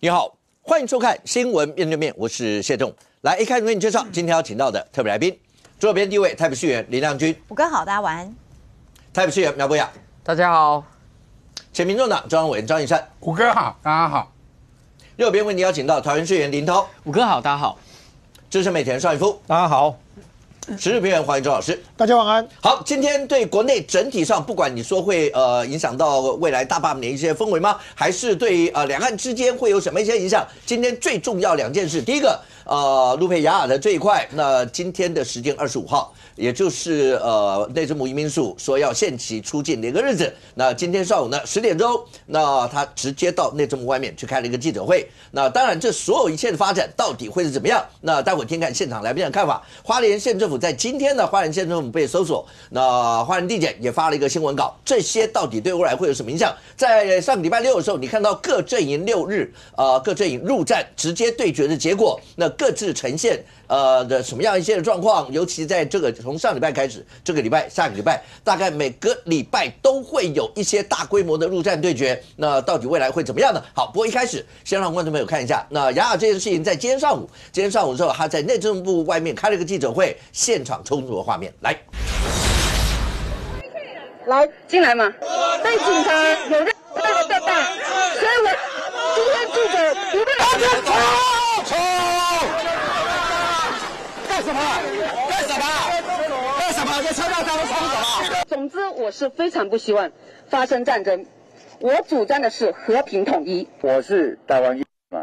你好，欢迎收看《新闻面对面》，我是谢仲。来，一开始为你介绍今天要请到的特别来宾，左边第一位台北市议员林亮君，五哥好，大家晚安。台北市议员苗博雅，大家好。前民众党中央委员张义善，五哥好，大家好。右边为你邀请到桃园市议员林涛，五哥好，大家好。资深媒体人邵逸夫，大家好。时事评论黄义洲老师，大家晚安。好，今天对国内整体上，不管你说会影响到未来大罢免的一些氛围吗，还是对两岸之间会有什么一些影响？今天最重要两件事，第一个陆配雅雅的这一块，那今天的时间25号。也就是内政部移民署说要限期出境的一个日子。那今天上午呢10点钟，那他直接到内政部外面去开了一个记者会。那当然，这所有一切的发展到底会是怎么样？那待会听看现场来宾的看法。花莲县政府在今天呢，花莲县政府被搜索，那花莲地检也发了一个新闻稿，这些到底对未来会有什么影响？在上个礼拜六的时候，你看到各阵营6日各阵营入战直接对决的结果，那各自呈现的什么样一些的状况？尤其在这个从上礼拜开始，这个礼拜、下个礼拜，大概每个礼拜都会有一些大规模的陆战对决。那到底未来会怎么样呢？好，不过一开始先让观众朋友看一下，那雅雅这件事情在今天上午的时候，他在内政部外面开了一个记者会，现场冲突的画面，来进来嘛，被警察有任大的对待，所以我今天记者不被安全冲！干什么？在车道上面冲走！总之，我是非常不希望发生战争。我主张的是和平统一。我是台湾裔嘛，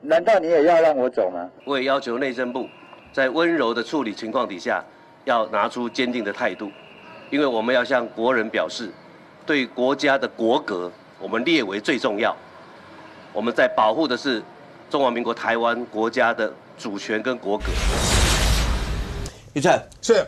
难道你也要让我走吗？我也要求内政部在温柔的处理情况底下，要拿出坚定的态度，因为我们要向国人表示，对国家的国格，我们列为最重要。我们在保护的是中华民国台湾国家的主权跟国格。玉成是。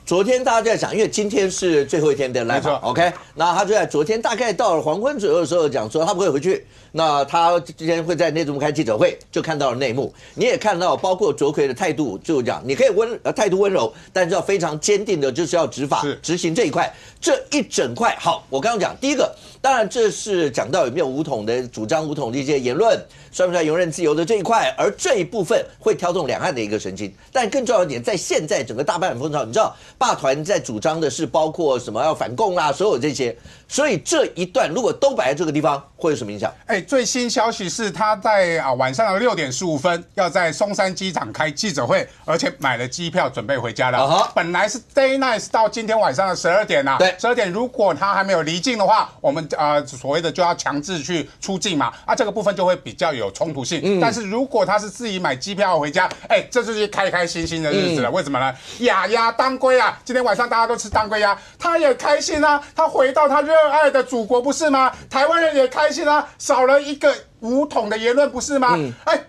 昨天大家在讲，因为今天是最后一天的来访 ，OK， 那他就在昨天大概到了黄昏左右的时候讲说他不会回去，那他今天会在内政部开记者会，就看到了内幕。你也看到，包括卓奎的态度，就讲你可以态度温柔，但是要非常坚定的，就是要执法执行这一块，这一整块。好，我刚刚讲第一个，当然这是讲到有没有武统的主张武统的一些言论，算不算言论自由的这一块，而这一部分会挑动两岸的一个神经。但更重要一点，在现在整个大罢免风潮，你知道。罢团在主张的是包括什么要反共啦，所有这些，所以这一段如果都摆在这个地方，会有什么影响？最新消息是他在晚上的6点15分要在松山机场开记者会，而且买了机票准备回家了。本来是 day night 到今天晚上的12点啊，对，12点如果他还没有离境的话，我们所谓的就要强制去出境嘛，这个部分就会比较有冲突性。但是如果他是自己买机票回家，这就是开开心心的日子了。为什么呢？雅雅当归啊！今天晚上大家都吃当归鸭，他也开心啊，他回到他热爱的祖国，不是吗？台湾人也开心啊，少了一个武统的言论，不是吗？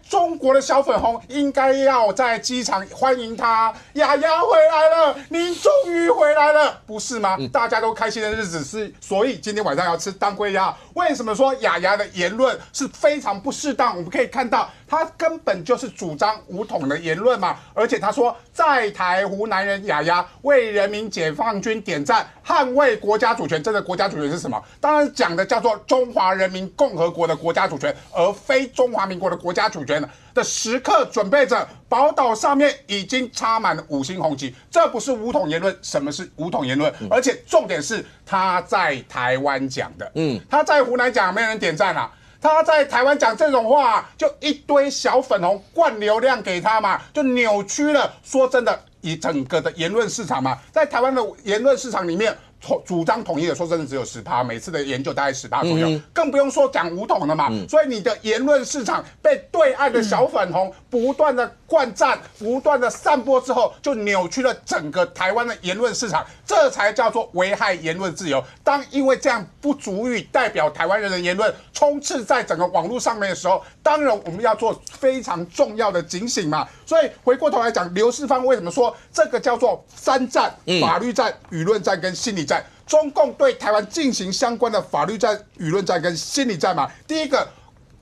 中国的小粉红应该要在机场欢迎他，雅雅回来了，您终于回来了，不是吗？大家都开心的日子是，所以今天晚上要吃当归鸭。为什么说雅雅的言论是非常不适当？我们可以看到，他根本就是主张武统的言论嘛，而且他说在台湖南人雅雅为人民解放军点赞，捍卫国家主权。这个国家主权是什么？当然讲的叫做中华人民共和国的国家主权，而非中华民国的国家主权的时刻准备着。宝岛上面已经插满了5星红旗，这不是武统言论。什么是武统言论？而且重点是他在台湾讲的，他在湖南讲没人点赞啊。他在台湾讲这种话，就一堆小粉红灌流量给他嘛，就扭曲了。说真的，以整个的言论市场嘛，在台湾的言论市场里面，主张统一的，说真的只有10%，每次的研究大概10%左右，更不用说讲武统了嘛。所以你的言论市场被对岸的小粉红不断的灌赞、不断的散播之后，就扭曲了整个台湾的言论市场，这才叫做危害言论自由。当因为这样不足以代表台湾人的言论充斥在整个网络上面的时候，当然我们要做非常重要的警醒嘛。所以回过头来讲，刘世芳为什么说这个叫做3战：法律战、舆论战跟心理战？中共对台湾进行相关的法律战、舆论战跟心理战嘛。第一个，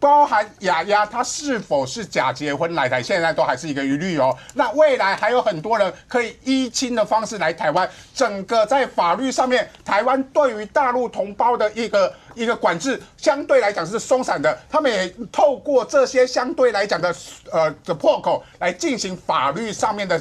包含雅雅她是否是假结婚来台，现在都还是一个疑虑哦。那未来还有很多人可以依亲的方式来台湾，整个在法律上面，台湾对于大陆同胞的一个管制，相对来讲是松散的。他们也透过这些相对来讲的破口来进行法律上面的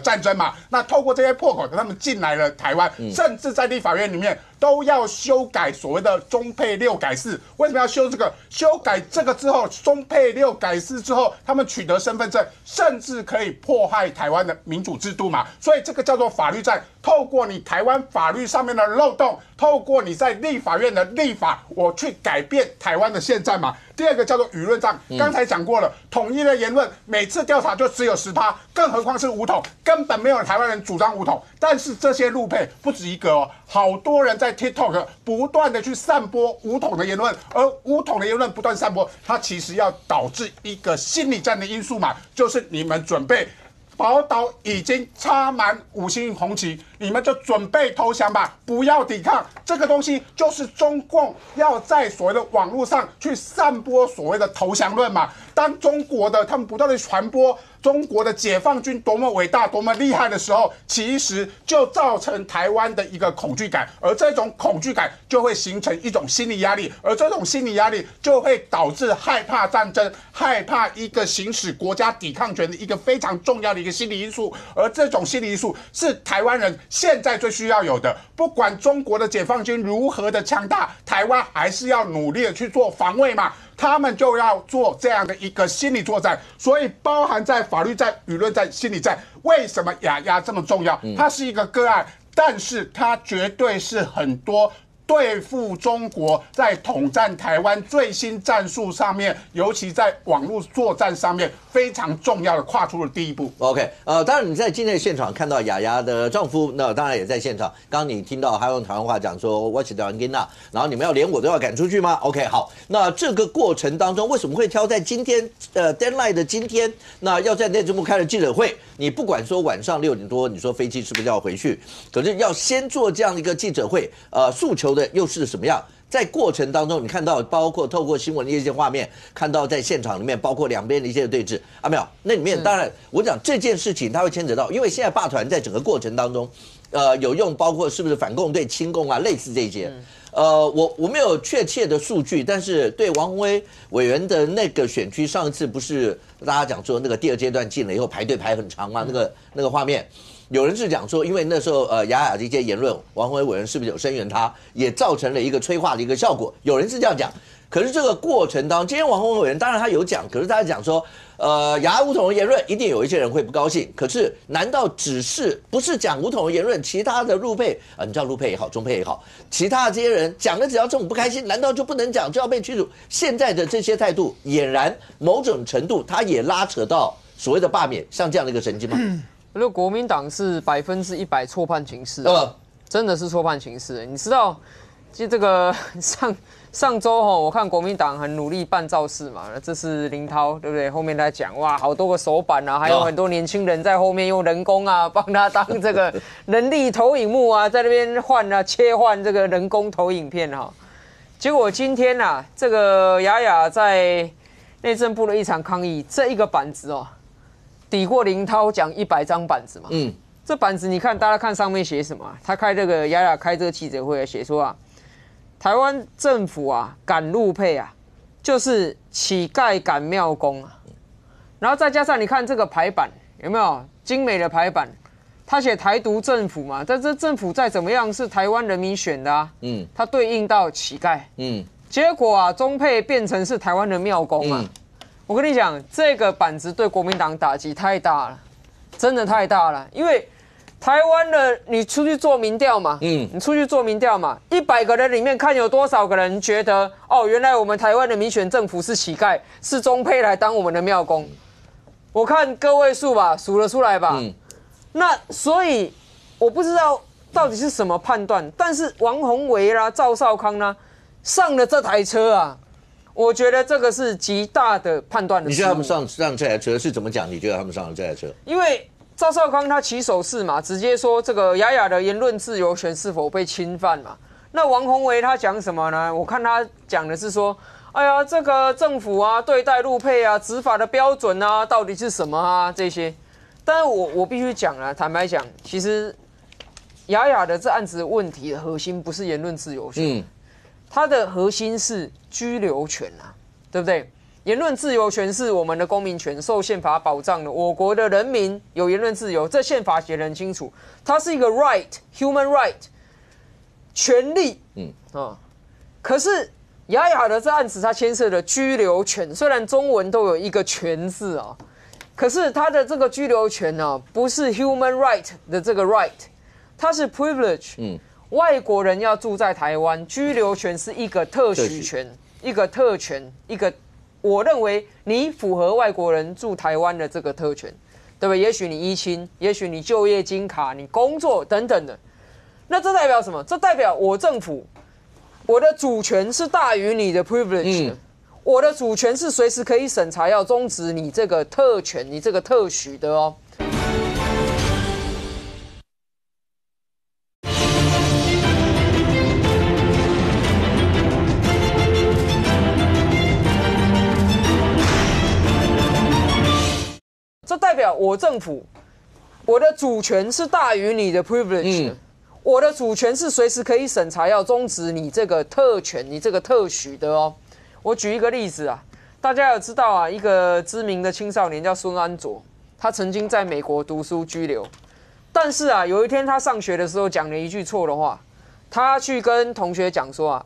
战争嘛。那透过这些破口，他们进来了台湾，甚至在立法院里面都要修改所谓的中配6改4。为什么要修这个？修改这个之后，中配6改4之后，他们取得身份证，甚至可以迫害台湾的民主制度嘛。所以这个叫做法律战。透过你台湾法律上面的漏洞，透过你在立法院的立法，我去改变台湾的现状嘛。第二个叫做舆论战，刚才讲过了，统一的言论每次调查就只有10%，更何况是武统，根本没有台湾人主张武统。但是这些陆配不止一个哦，好多人在 TikTok 不断的去散播武统的言论，而武统的言论不断散播，它其实要导致一个心理战的因素嘛，就是你们准备。宝岛已经插满5星红旗，你们就准备投降吧，不要抵抗。这个东西就是中共要在所谓的网络上去散播所谓的投降论嘛。当中国的他们不断的传播中国的解放军多么伟大、多么厉害的时候，其实就造成台湾的一个恐惧感，而这种恐惧感就会形成一种心理压力，而这种心理压力就会导致害怕战争、害怕一个行使国家抵抗权的一个非常重要的一个心理因素，而这种心理因素是台湾人现在最需要有的。不管中国的解放军如何的强大，台湾还是要努力的去做防卫嘛。他们就要做这样的一个心理作战，所以包含在法律战、舆论战、心理战。为什么雅雅这么重要？它是一个个案，但是它绝对是很多对付中国在统战台湾最新战术上面，尤其在网络作战上面非常重要的跨出的第一步。OK， 当然你在今天的现场看到雅雅的丈夫，那当然也在现场。刚刚你听到他用台湾话讲说我是台湾囡仔，然后你们要连我都要赶出去吗 ？OK， 好，那这个过程当中为什么会挑在今天deadline 的今天，那要在内政部开了记者会？你不管说晚上6点多，你说飞机是不是要回去？可是要先做这样的一个记者会，诉求的又是什么样？在过程当中，你看到包括透过新闻的一些画面，看到在现场里面，包括两边的一些对峙啊，没有？那里面当然，我讲这件事情它会牵扯到，因为现在霸团在整个过程当中，有用包括是不是反共对亲共啊，类似这些。我没有确切的数据，但是对王宏威委员的那个选区，上一次不是大家讲说那个第2阶段进了以后排队排很长嘛，那个画面。有人是讲说，因为那时候雅雅的一些言论，王宏威委员是不是有声援他，也造成了一个催化的一个效果。有人是这样讲，可是这个过程当中，今天王宏威委员当然他有讲，可是他讲说，雅雅武统的言论，一定有一些人会不高兴。可是难道不是讲武统的言论，其他的陆配你知道陆配也好，中配也好，其他的这些人讲的只要这种不开心，难道就不能讲，就要被驱逐？现在的这些态度，俨然某种程度，他也拉扯到所谓的罢免，像这样的一个神经吗？我觉得国民党是100%错判情势，真的是错判情势。你知道，就这个上周我看国民党很努力办造势嘛，这是林涛对不对？后面在讲哇，好多个手板啊，还有很多年轻人在后面用人工啊，帮他当这个人力投影幕啊，在那边切换这个人工投影片哈。结果今天啊，这个雅雅在内政部的一场抗议，这一个板子抵过林涛讲100张板子嘛，这板子你看，大家看上面写什么？他开这个雅雅开这个记者会写说台湾政府赶陆配就是乞丐赶庙公然后再加上你看这个排版有没有精美的排版？他写台独政府嘛，但这政府再怎么样是台湾人民选的他对应到乞丐结果中配变成是台湾的庙公我跟你讲，这个板子对国民党打击太大了，真的太大了。因为台湾的你出去做民调嘛，100个人里面看有多少个人觉得原来我们台湾的民选政府是乞丐，是中配来当我们的庙公。我看个位数吧，数得出来吧。那所以我不知道到底是什么判断，但是王宏维啦、赵少康啦上了这台车我觉得这个是极大的判断的失误。你觉得他们上这台车是怎么讲？你觉得他们上了这台车？因为赵少康他起手式嘛，直接说这个雅雅的言论自由权是否被侵犯嘛。那王宏维他讲什么呢？我看他讲的是说，哎呀，这个政府啊，对待陆配啊，执法的标准啊，到底是什么啊？这些，但是我必须讲啊，坦白讲，其实雅雅的这案子的问题的核心不是言论自由权，它的核心是居留权啊，对不对？言论自由权是我们的公民权，受宪法保障的。我国的人民有言论自由，这宪法写得很清楚，它是一个 right，human right， 权利。可是雅雅的这案子，它牵涉的居留权，虽然中文都有一个“权”字啊，可是它的这个居留权呢，不是 human right 的这个 right， 它是 privilege。外国人要住在台湾，居留权是一个特许权，一个特权，一个我认为你符合外国人住台湾的这个特权，对不对？也许你依亲，也许你就业金卡，你工作等等的。那这代表什么？这代表我政府。我的主权是大于你的 privilege 的，我的主权是随时可以审查要终止你这个特权、你这个特许的哦。这代表我政府，我的主权是大于你的 privilege 的。我的主权是随时可以审查要终止你这个特权、你这个特许的哦。我举一个例子啊，大家有知道啊，一个知名的青少年叫孙安佐，他曾经在美国读书居留，但是啊，有一天他上学的时候讲了一句错的话，他去跟同学讲说啊，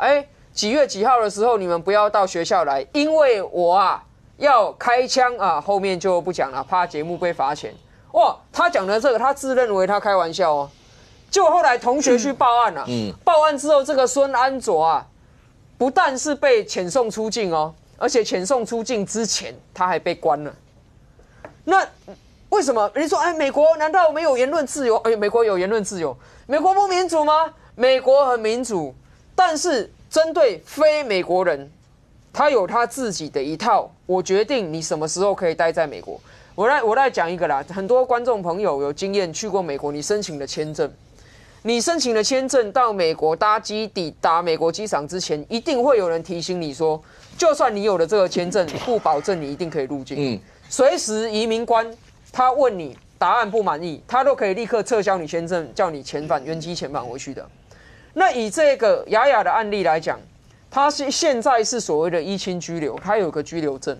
几月几号的时候你们不要到学校来，因为我啊要开枪啊，后面就不讲了，怕节目被罚钱。哇，他讲的这个，他自认为他开玩笑哦。结果后来同学去报案了，报案之后，这个孙安佐啊，不但是被遣送出境哦，而且遣送出境之前他还被关了。那为什么？你说，美国难道没有言论自由？美国有言论自由，美国不民主吗？美国很民主，但是针对非美国人，他有他自己的一套。我决定你什么时候可以待在美国。我来讲一个啦，很多观众朋友有经验去过美国，你申请的签证。你申请了签证到美国搭机抵达美国机场之前，一定会有人提醒你说，就算你有了这个签证，不保证你一定可以入境。随时移民官他问你答案不满意，他都可以立刻撤销你签证，叫你原机遣返回去的。那以这个雅雅的案例来讲，他现在是所谓的依亲居留，他有个居留证。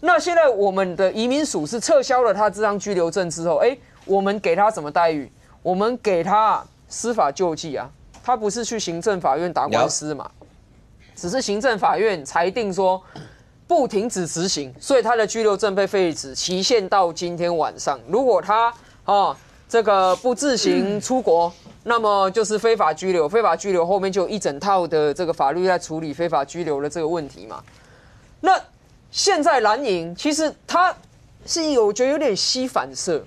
那现在我们的移民署是撤销了他这张居留证之后，我们给他什么待遇？我们给他司法救济啊，他不是去行政法院打官司嘛，只是行政法院裁定说不停止执行，所以他的居留证被废止，期限到今天晚上。如果他这个不自行出国，那么就是非法居留，非法居留后面就有一整套的这个法律在处理非法居留的这个问题嘛。那现在蓝营其实他是我觉得有点吸反射，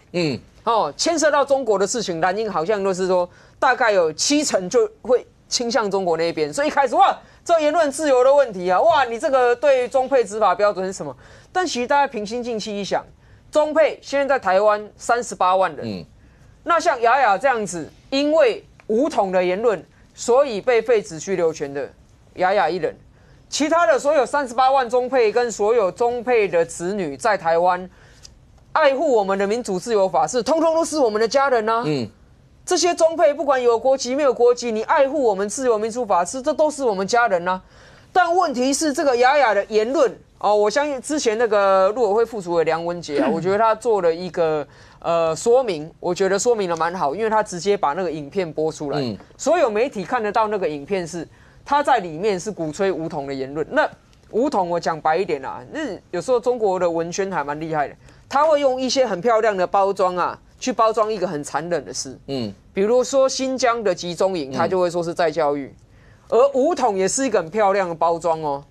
牵涉到中国的事情，蓝营好像都是说大概有70%就会倾向中国那边，所以一开始哇，这言论自由的问题啊，哇，你这个对中配执法标准是什么？但其实大家平心静气一想，中配现在在台湾38万人，那像雅雅这样子，因为武统的言论，所以被废止居留权的雅雅一人，其他的所有38万中配跟所有中配的子女在台湾爱护我们的民主自由法治，通通都是我们的家人啊。这些中配不管有国籍没有国籍，你爱护我们自由民主法治，这都是我们家人啊。但问题是这个雅雅的言论我相信之前那个陆委会副主委梁文杰我觉得他做了一个说明，我觉得说明的蛮好，因为他直接把那个影片播出来，所有媒体看得到那个影片是他在里面是鼓吹武统的言论。那武统我讲白一点啊，那有时候中国的文宣还蛮厉害的，他会用一些很漂亮的包装啊，去包装一个很残忍的事。比如说新疆的集中营，他就会说是再教育，而武统也是一个很漂亮的包装哦。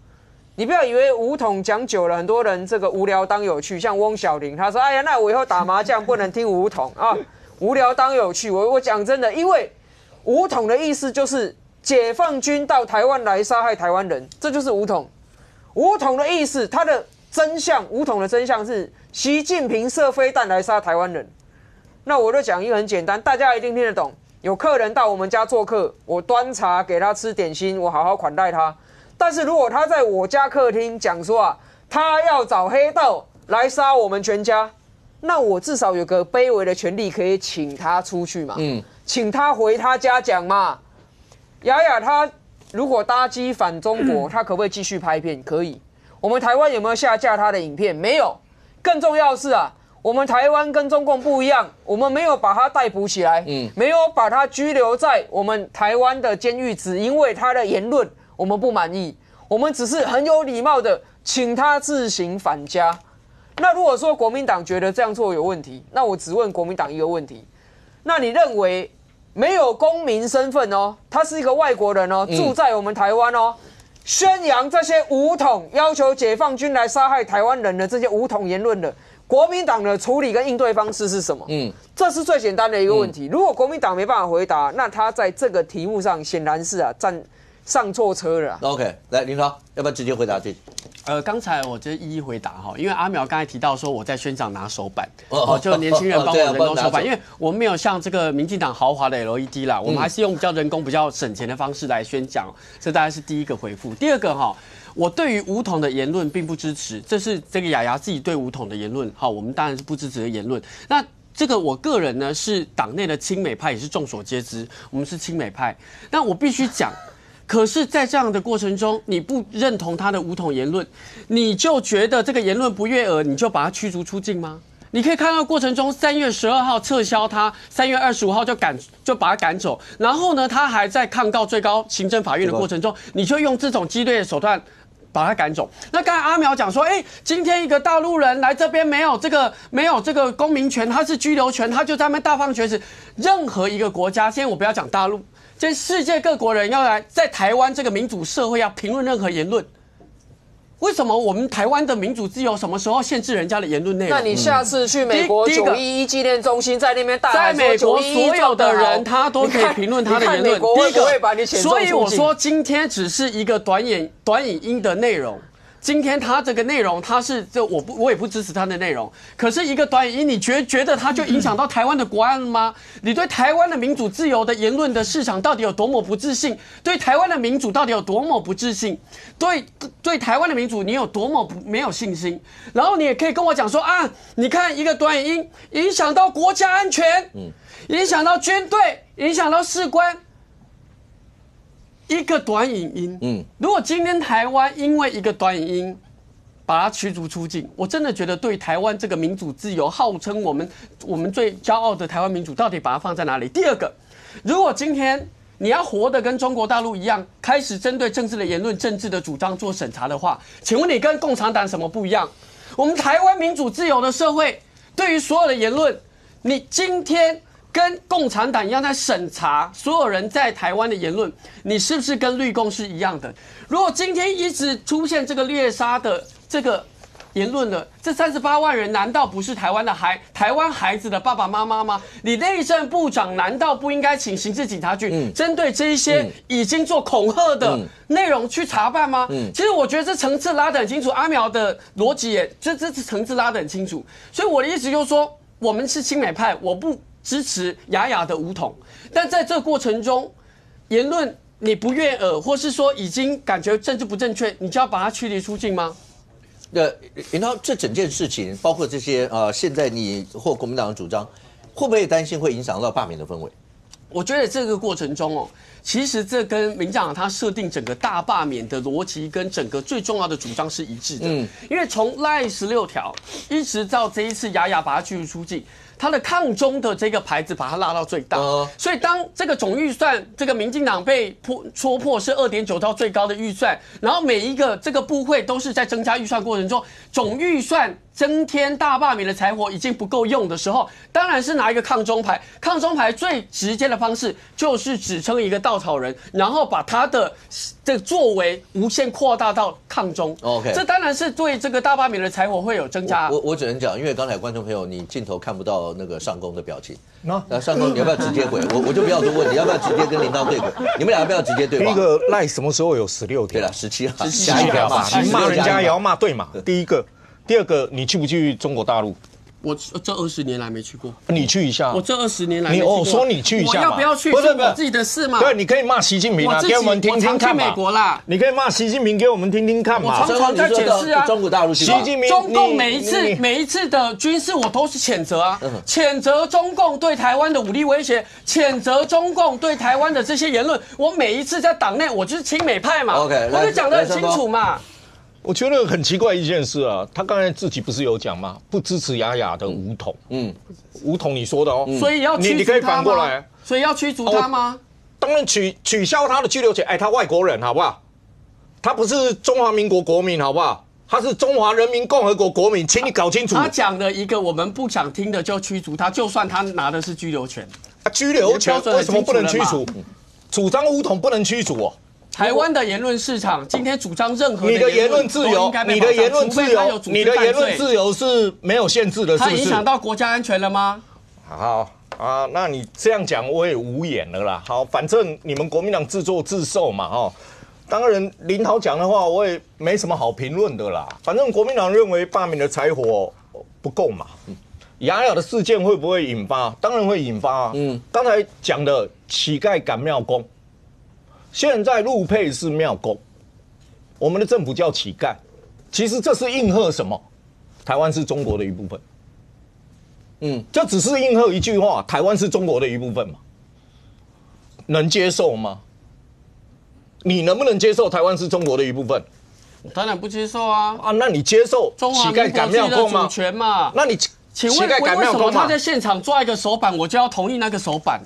你不要以为武统讲久了，很多人这个无聊当有趣，像翁小玲，他说：“哎呀，那我以后打麻将不能听武统啊，无聊当有趣。”我讲真的，因为武统的意思就是解放军到台湾来杀害台湾人，这就是武统。武统的意思，它的真相，武统的真相是习近平射飞弹来杀台湾人。那我就讲一个很简单，大家一定听得懂。有客人到我们家做客，我端茶给他吃点心，我好好款待他。但是如果他在我家客厅讲说啊，他要找黑道来杀我们全家，那我至少有个卑微的权利可以请他出去嘛，请他回他家讲嘛。雅雅他如果搭机反中国，他可不可以继续拍片？可以。我们台湾有没有下架他的影片？没有。更重要的是啊，我们台湾跟中共不一样，我们没有把他逮捕起来，没有把他拘留在我们台湾的监狱，只因为他的言论我们不满意，我们只是很有礼貌的请他自行返家。那如果说国民党觉得这样做有问题，那我只问国民党一个问题：那你认为没有公民身份哦，他是一个外国人哦，住在我们台湾哦，宣扬这些武统、要求解放军来杀害台湾人的这些武统言论的，国民党的处理跟应对方式是什么？这是最简单的一个问题。如果国民党没办法回答，那他在这个题目上显然是上错车了。OK， 来林超，要不要直接回答这？刚才我就一一回答哈，因为阿苗刚才提到说我在宣讲拿手板，就年轻人帮我人工手板，因为我们没有像这个民进党豪华的 LED 啦，我们还是用比较人工、比较省钱的方式来宣讲，这大概是第一个回复。第二个哈，我对于武统的言论并不支持，这是这个雅雅自己对武统的言论，好，我们当然是不支持的言论。那这个我个人呢是党内的亲美派，也是众所皆知，我们是亲美派。那我必须讲。可是，在这样的过程中，你不认同他的武统言论，你就觉得这个言论不悦耳，你就把他驱逐出境吗？你可以看到过程中，3月12号撤销他，3月25号就把他赶走，然后呢，他还在抗告最高行政法院的过程中，你就用这种激烈的手段把他赶走。那刚才阿苗讲说，今天一个大陆人来这边没有这个公民权，他是居留权，他就在那边大放厥词。任何一个国家，现在我不要讲大陆。这世界各国人要来在台湾这个民主社会要评论任何言论，为什么我们台湾的民主自由什么时候限制人家的言论内容？那你下次去美国911纪念中心，在那边大喊说在美国所有的人他都可以评论他的言论。第一个，所以我说今天只是一个短影音的内容。今天他这个内容，我也不支持他的内容。可是一个短影音，你觉得他就影响到台湾的国安了吗？你对台湾的民主自由的言论的市场到底有多么不自信？对台湾的民主到底有多么不自信？对台湾的民主你有多么没有信心？然后你也可以跟我讲说啊，你看一个短影音影响到国家安全，影响到军队，影响到士官。一个短影音，如果今天台湾因为一个短影音把它驱逐出境，我真的觉得对台湾这个民主自由，号称我们最骄傲的台湾民主，到底把它放在哪里？第二个，如果今天你要活得跟中国大陆一样，开始针对政治的言论、政治的主张做审查的话，请问你跟共产党什么不一样？我们台湾民主自由的社会，对于所有的言论，你今天跟共产党一样在审查所有人在台湾的言论，你是不是跟绿共是一样的？如果今天一直出现这个猎杀的这个言论的，这38万人难道不是台湾孩子的爸爸妈妈吗？你内政部长难道不应该请刑事警察局针对这一些已经做恐吓的内容去查办吗？其实我觉得这层次拉得很清楚，阿苗的逻辑也这层次拉得很清楚。所以我的意思就是说，我们是亲美派，我不支持雅雅的武统，但在这个过程中，言论你不悦耳，或是说已经感觉政治不正确，你就要把它驱离出境吗？林涛，这整件事情，包括这些现在你或国民党的主张，会不会担心会影响到罢免的氛围？我觉得这个过程中其实这跟民进党他设定整个大罢免的逻辑跟整个最重要的主张是一致的。因为从赖16条一直到这一次雅雅把它驱逐出境，他的抗中的这个牌子把它拉到最大，所以当这个总预算，这个民进党被戳破是2.9兆最高的预算，然后每一个这个部会都是在增加预算过程中，总预算增添大罢免的柴火已经不够用的时候，当然是拿一个抗中牌。抗中牌最直接的方式就是指称一个稻草人，然后把他的这个作为无限扩大到抗中。OK， 这当然是对这个大罢免的柴火会有增加。我只能讲，因为刚才观众朋友你镜头看不到那个上公的表情，那上公你要不要直接回？我就不要多问，你要不要直接跟林涛对回？你们俩要不要直接对话？第一个赖什么时候有16条？对了，17号，17条嘛，骂人家也要骂对嘛。第一个。第二个，你去不去中国大陆？我这20年来没去过，你去一下。我这20年来没去过。说你去一下，我要不要去？不是我自己的事嘛。对，你可以骂习近平啊，给我们听听看嘛。去美国啦，你可以骂习近平给我们听听看嘛。我常常在解释啊，中国大陆习近平，中共每一次的军事我都是谴责啊，谴责中共对台湾的武力威胁，谴责中共对台湾的这些言论。我每一次在党内，我就是亲美派嘛，我就讲得很清楚嘛。我觉得很奇怪一件事啊，他刚才自己不是有讲吗？不支持雅雅的武统，武统你说的哦，所以要驱逐他吗？你可以反过来，所以要驱逐他吗？当然取消他的居留权，他外国人好不好？他不是中华民国国民好不好？他是中华人民共和国国民，请你搞清楚。他讲了一个我们不想听的就驱逐他，就算他拿的是居留权，居留权为什么不能驱逐？主张武统不能驱逐哦。台湾的言论市场今天主张任何你的言论自由，你的言论自由，你的言论自由是没有限制的，是不是？它影响到国家安全了吗？好啊，那你这样讲我也无言了啦。好，反正你们国民党自作自受嘛，哈。当然林涛讲的话我也没什么好评论的啦。反正国民党认为罢免的柴火不够嘛。雅雅的事件会不会引发？当然会引发啊。刚才讲的乞丐赶庙公。现在陆配是庙公，我们的政府叫乞丐，其实这是应和什么？台湾是中国的一部分。这只是应和一句话，台湾是中国的一部分嘛？能接受吗？你能不能接受台湾是中国的一部分？当然不接受啊！那你接受乞丐赶庙公吗？主权嘛？那你请问为什么他在现场抓一个手板，我就要同意那个手板？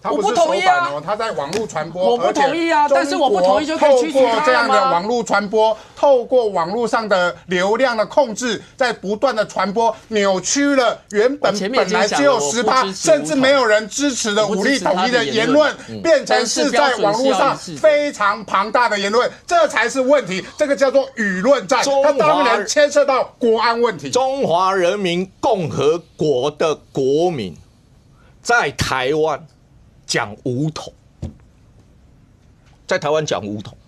他不是手板哦，他在网络传播。我不同意啊，但是我不同意就可以驱逐他吗？透过这样的网络传播，透过网络上的流量的控制，在不断的传播，扭曲了原本来只有10%，甚至没有人支持的武力统一的言论，变成是在网络上非常庞大的言论，这才是问题。这个叫做舆论战，它当然牵涉到国安问题。中华人民共和国的国民在台湾讲武统，在台湾讲武统，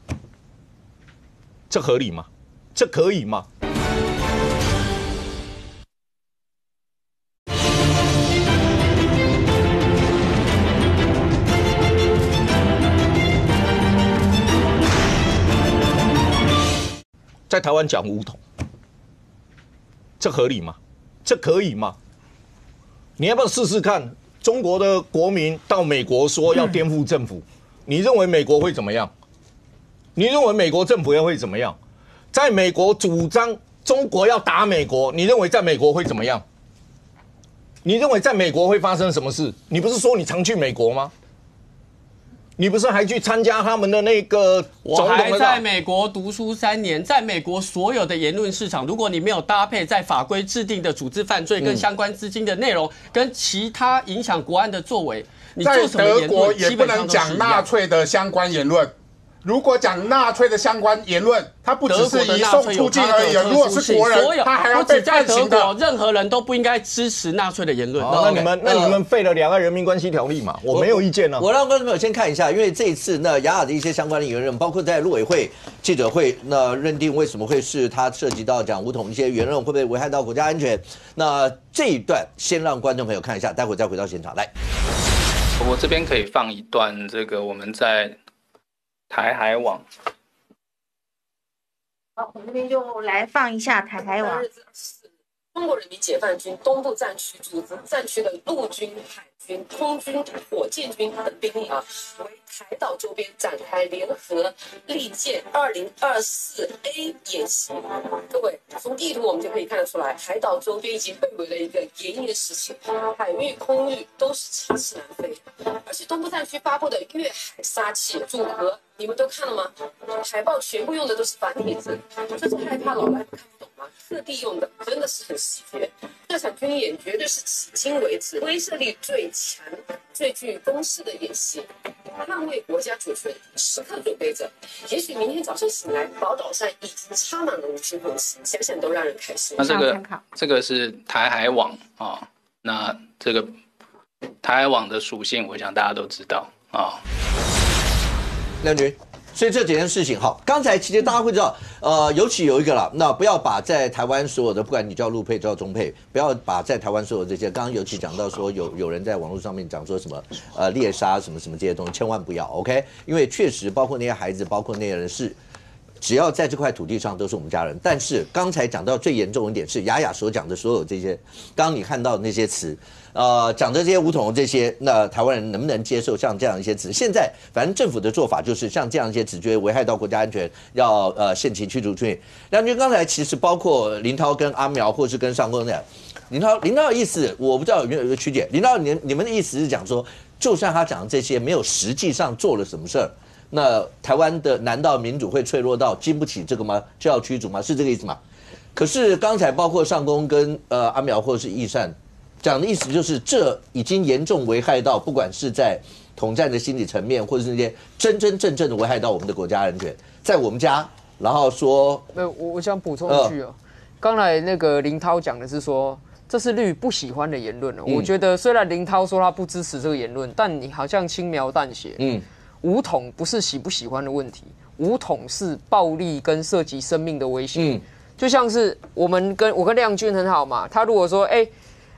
这合理吗？这可以吗？在台湾讲武统，这合理吗？这可以吗？你要不要试试看？中国的国民到美国说要颠覆政府，你认为美国会怎么样？你认为美国政府会怎么样？在美国主张中国要打美国，你认为在美国会怎么样？你认为在美国会发生什么事？你不是说你常去美国吗？你不是还去参加他们的那个总统的？我还在美国读书3年，在美国所有的言论市场，如果你没有搭配在法规制定的组织犯罪跟相关资金的内容，跟其他影响国安的作为，你做什么言论，在德国也不能讲纳粹的相关言论。如果讲纳粹的相关言论，他不只是移送出境而已。如果是国人，他还要被判刑的。任何人都不应该支持纳粹的言论。那你们废了《两岸人民关系条例》嘛？我没有意见呢。我让观众朋友先看一下，因为这一次那雅雅的一些相关的言论，包括在陆委会记者会，那认定为什么会是他涉及到讲武统一些言论，会不会危害到国家安全？那这一段先让观众朋友看一下，待会再回到现场来。我这边可以放一段这个我们在台海网。好，我们这边就来放一下台海网。中国人民解放军东部战区组织战区的陆军、海军、空军、火箭军等兵力为台岛周边展开联合利剑2024A 演习。各位，从地图我们就可以看得出来，海岛周边已经被围了一个严严实实，海域、空域都是插翅难飞。而且东部战区发布的越海杀器组合，你们都看了吗？海报全部用的都是繁体字，这是害怕老外看不懂吗？特地用的，真的是很细节。这场军演绝对是迄今为止威慑力最强、最具攻势的演习，捍卫国家主权时刻准备着。也许明天早上醒来，宝岛上已经插满了五星红旗，想想都让人开心。那这个是台海网啊，那这个台海网的属性，我想大家都知道啊。亮君，所以这几件事情，好，刚才其实大家会知道，尤其有一个了，那不要把在台湾所有的，不管你叫陆配叫中配，不要把在台湾所有这些，刚刚尤其讲到说有人在网络上面讲说什么猎杀什么什么这些东西，千万不要 OK， 因为确实包括那些孩子，包括那些人是。只要在这块土地上都是我们家人，但是刚才讲到最严重一点是雅雅所讲的所有这些，刚刚你看到的那些词，讲的这些武统这些，那台湾人能不能接受像这样一些词？现在反正政府的做法就是像这样一些词，觉得危害到国家安全，要限期驱逐出去。亮君刚才其实包括林涛跟阿苗，或是跟上公那样，林涛的意思我不知道有没有一个曲解，林涛你们的意思是讲说，就算他讲的这些没有实际上做了什么事儿。那台湾的难道民主会脆弱到经不起这个吗？就要驱逐吗？是这个意思吗？可是刚才包括上公跟阿苗或者是义善讲的意思就是，这已经严重危害到不管是在统战的心理层面，或者是那些真正的危害到我们的国家安全，在我们家，然后说，我想补充一句哦，刚才那个林涛讲的是说。这是绿不喜欢的言论了。我觉得虽然林涛说他不支持这个言论，但你好像轻描淡写。武统不是喜不喜欢的问题，武统是暴力跟涉及生命的威胁。就像是我跟亮君很好嘛，他如果说，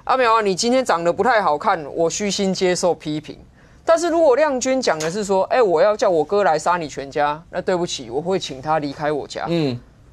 阿苗啊，你今天长得不太好看，我虚心接受批评。但是如果亮君讲的是说，我要叫我哥来杀你全家，那对不起，我会请他离开我家。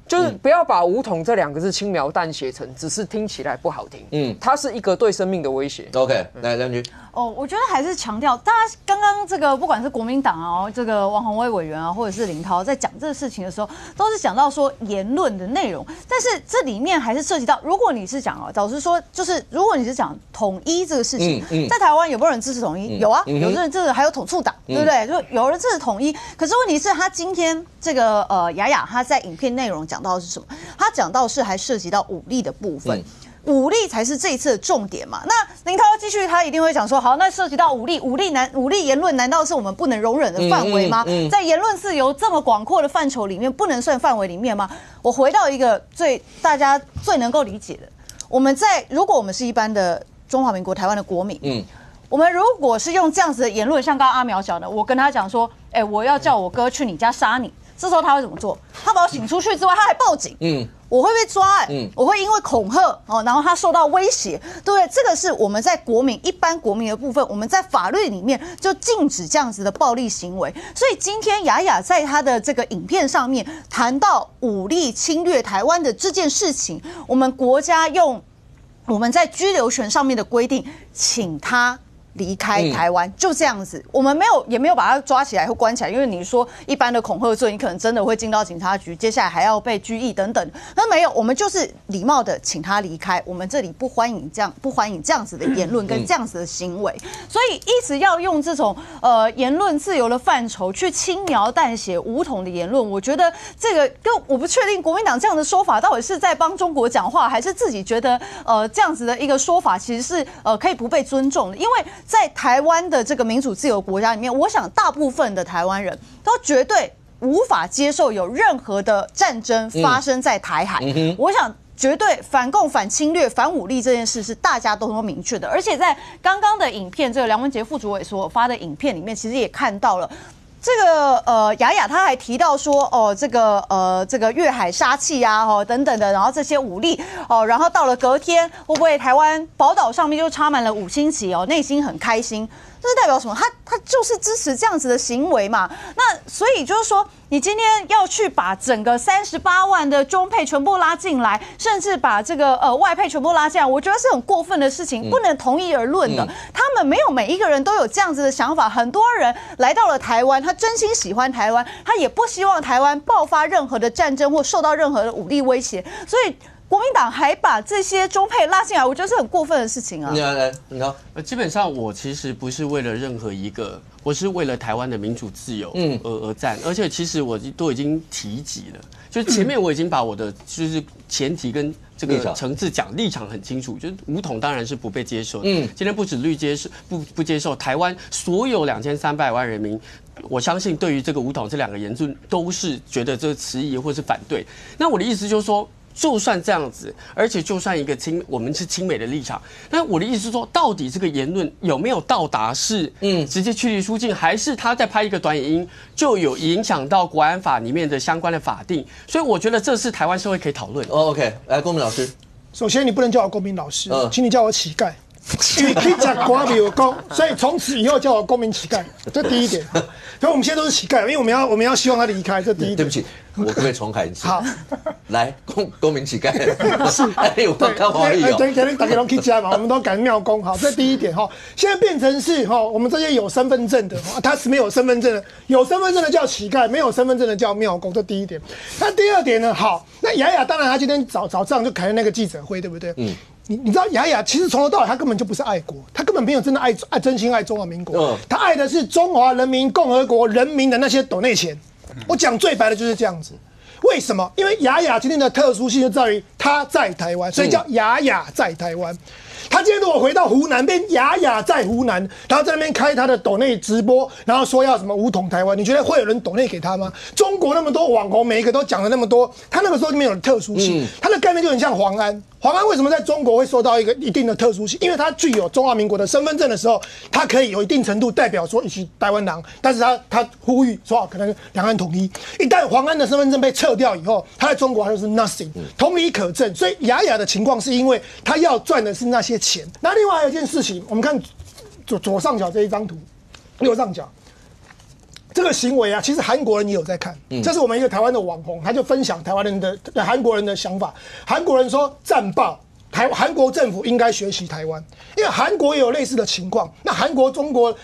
就是不要把武统这两个字轻描淡写成只是听起来不好听，它是一个对生命的威胁。OK， 来亮君。我觉得还是强调，大家刚刚这个不管是国民党啊，这个王宏威委员啊，或者是林涛在讲这个事情的时候，都是讲到说言论的内容，但是这里面还是涉及到，如果你是讲老实说，就是如果你是讲统一这个事情，在台湾有没有人支持统一？有啊，有人支持，还有统促党，对不对？就有人支持统一，可是问题是，他今天这个雅雅他在影片内容讲到的是什么？他讲到是还涉及到武力的部分。武力才是这一次的重点嘛？那林涛继续，他一定会讲说，好，那涉及到武力言论，难道是我们不能容忍的范围吗？在言论自由这么广阔的范畴里面，不能算范围里面吗？我回到一个大家最能够理解的，如果我们是一般的中华民国台湾的国民，我们如果是用这样子的言论，像刚刚阿苗讲的，我跟他讲说，我要叫我哥去你家杀你，这时候他会怎么做？他把我请出去之外，他还报警。我会被抓，我会因为恐吓然后他受到威胁，对不对？这个是我们在一般国民的部分，我们在法律里面就禁止这样子的暴力行为。所以今天雅雅在他的这个影片上面谈到武力侵略台湾的这件事情，我们国家用我们在居留权上面的规定，请他离开台湾，就这样子。我们也没有把他抓起来或关起来，因为你说一般的恐吓罪，你可能真的会进到警察局，接下来还要被拘役等等。那没有，我们就是礼貌的请他离开。我们这里不欢迎这样子的言论跟这样子的行为，所以一直要用这种言论自由的范畴去轻描淡写武统的言论。我觉得这个我不确定国民党这样的说法到底是在帮中国讲话，还是自己觉得这样子的一个说法其实是可以不被尊重的，因为。在台湾的这个民主自由国家里面，我想大部分的台湾人都绝对无法接受有任何的战争发生在台海。我想绝对反共、反侵略、反武力这件事是大家都能明确的。而且在刚刚的影片，这个梁文杰副主委所发的影片里面，其实也看到了。这个雅雅她还提到说这个越海杀器啊等等的，然后这些武力然后到了隔天会不会台湾宝岛上面就插满了5星旗内心很开心，这是代表什么？他就是支持这样子的行为嘛。那所以就是说，你今天要去把整个38万的中配全部拉进来，甚至把这个外配全部拉进来，我觉得是很过分的事情，不能同一而论的。他们没有每一个人都有这样子的想法，很多人来到了台湾，他真心喜欢台湾，他也不希望台湾爆发任何的战争或受到任何的武力威胁，所以。国民党还把这些中配拉进来，我觉得是很过分的事情啊！你好，基本上我其实不是为了任何一个，我是为了台湾的民主自由而战，而且其实我都已经提及了，就是前面我已经把我的就是前提跟这个层次讲立场很清楚，就是武统当然是不被接受的。今天不止绿接受不接受，台湾所有2300万人民。我相信对于这个武统这2个言论都是觉得这个迟疑或是反对。那我的意思就是说，就算这样子，而且就算我们是亲美的立场，但我的意思是说，到底这个言论有没有到达是直接驱离出境，还是他在拍一个短影音就有影响到国安法里面的相关的法定？所以我觉得这是台湾社会可以讨论的。OK， 来，公民老师，首先你不能叫我公民老师，请你叫我乞丐。因为你讲国没有功，所以从此以后叫我公民乞丐，这第一点。所以我们现在都是乞丐，因为我们要希望他离开，这第一点。对不起，我可不可以重喊一次？好，来，公民乞丐是，有对，看华语有，等大家都可以加嘛，我们都改庙公，好，这第一点哈。现在变成是哈，我们这些有身份证的，他是没有身份证的，有身份证的叫乞丐，没有身份证的叫庙公，这第一点。那第二点呢？好，那雅雅当然他今天早上就开了那个记者会，对不对？你知道雅雅其实从头到尾他根本就不是爱国，他根本没有真的真心爱中华民国，他爱的是中华人民共和国人民的那些斗内钱。我讲最白的就是这样子。为什么？因为雅雅今天的特殊性就在于她在台湾，所以叫雅雅在台湾。他今天如果回到湖南，变雅雅在湖南，然后在那边开他的抖内直播，然后说要什么武统台湾，你觉得会有人抖内给他吗？中国那么多网红，每一个都讲了那么多，他那个时候就没有特殊性，他的概念就很像黄安。黄安为什么在中国会受到一定的特殊性？因为他具有中华民国的身份证的时候，他可以有一定程度代表说一起台湾人，但是他呼吁说可能两岸统一。一旦黄安的身份证被撤掉以后，他在中国他就是 nothing， 同理可证。所以雅雅的情况是因为他要赚的是那些钱。那另外还有一件事情，我们看左上角这一张图，右上角。这个行为啊，其实韩国人也有在看。这是我们一个台湾的网红，他就分享台湾人的韩国人的想法。韩国人说战报，韩国政府应该学习台湾，因为韩国也有类似的情况。那韩国中国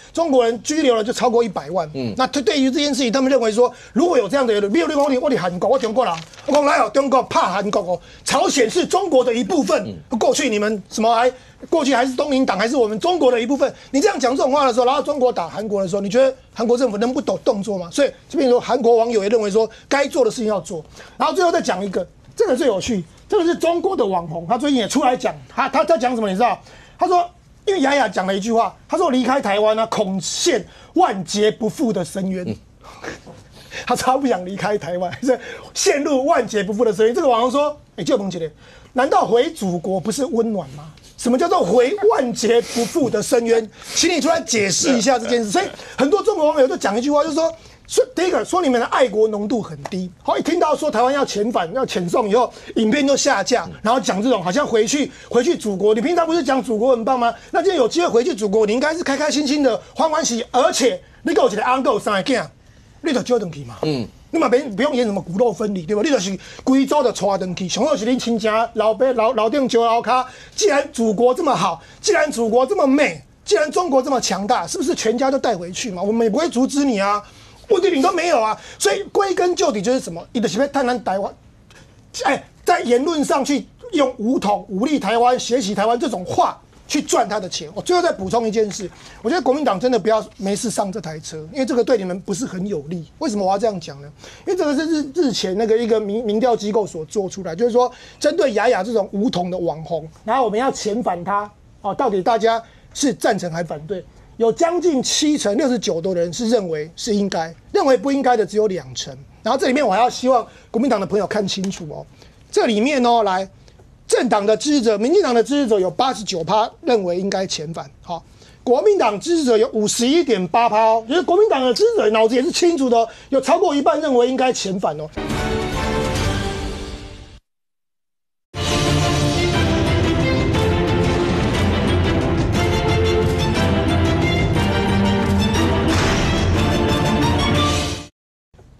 人拘留了就超过100万。那对于这件事情，他们认为说，如果有这样的人，比如我的韩国，我中国人，我讲来哦，中国怕韩国哦，朝鲜是中国的一部分。过去你们什么过去还是东营党，还是我们中国的一部分。你这样讲这种话的时候，然后中国打韩国的时候，你觉得韩国政府能不动作吗？所以这边说韩国网友也认为说，该做的事情要做。然后最后再讲一个，这个最有趣，这个是中国的网红，他最近也出来讲，他讲什么？你知道？他说，因为雅雅讲了一句话，他说离开台湾呢，恐陷万劫不复的深渊。他超不想离开台湾，是陷入万劫不复的深渊。这个网红说：“就彭姐，难道回祖国不是温暖吗？什么叫做回万劫不复的深渊？请你出来解释一下这件事。”所以很多中国网友都讲一句话，就是说第一个说你们的爱国浓度很低。好，一听到说台湾要遣返、要遣送以后，影片就下架，然后讲这种好像回去祖国。你平常不是讲祖国很棒吗？那今天有机会回去祖国，你应该是开开心心的、欢欢喜，而且你给我一个安狗上来见。你就招回去嘛，你嘛不用演什么骨肉分离，对吧？你就是规组就带回去，上好是恁亲戚老顶招老卡。既然祖国这么好，既然祖国这么美，既然中国这么强大，是不是全家都带回去嘛？我们也不会阻止你啊，问题你都没有啊。所以归根究底就是什么？你的是要探谈台湾，在言论上去用武统、武力台湾、学习台湾这种话。去赚他的钱。我最后再补充一件事，我觉得国民党真的不要没事上这台车，因为这个对你们不是很有利。为什么我要这样讲呢？因为这个是日前那个一个民调机构所做出来，就是说针对雅雅这种武统的网红，然后我们要遣返他到底大家是赞成还反对？有将近69%的人是认为是应该，认为不应该的只有2成。然后这里面我还要希望国民党的朋友看清楚这里面来。政党的支持者，民进党的支持者有89%认为应该遣返，好，国民党支持者有51.8%就是国民党的支持者脑子也是清楚的有超过一半认为应该遣返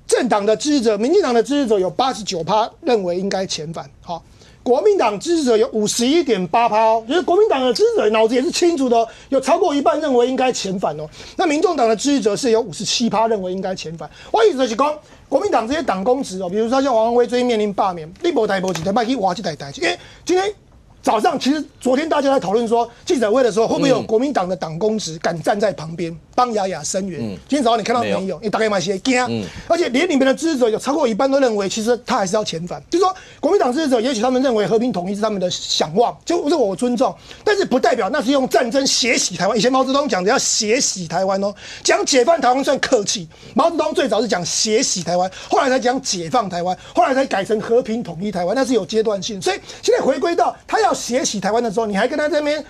政党的支持者，民进党的支持者有89%认为应该遣返，好。国民党支持者有51.8%就是国民党的支持者脑子也是清楚的有超过一半认为应该遣返那民众党的支持者是有57%认为应该遣返。我意思就是说，国民党这些党公职比如说像王宏威最近面临罢免，你没台没几台，卖去挖这台台，因为今天早上其实昨天大家在讨论说记者会的时候，会不会有国民党的党公职敢站在旁边帮雅雅声援。今天早上你看到没有？你大概买些惊，而且连里面的支持者有超过一半都认为，其实他还是要遣返。就是说，国民党支持者也许他们认为和平统一是他们的想望，就这个我尊重，但是不代表那是用战争血洗台湾。以前毛泽东讲的要血洗台湾哦，讲解放台湾算客气。毛泽东最早是讲血洗台湾，后来才讲解放台湾，后来才改成和平统一台湾，那是有阶段性。所以现在回归到他要血洗台湾的时候，你还跟他在那边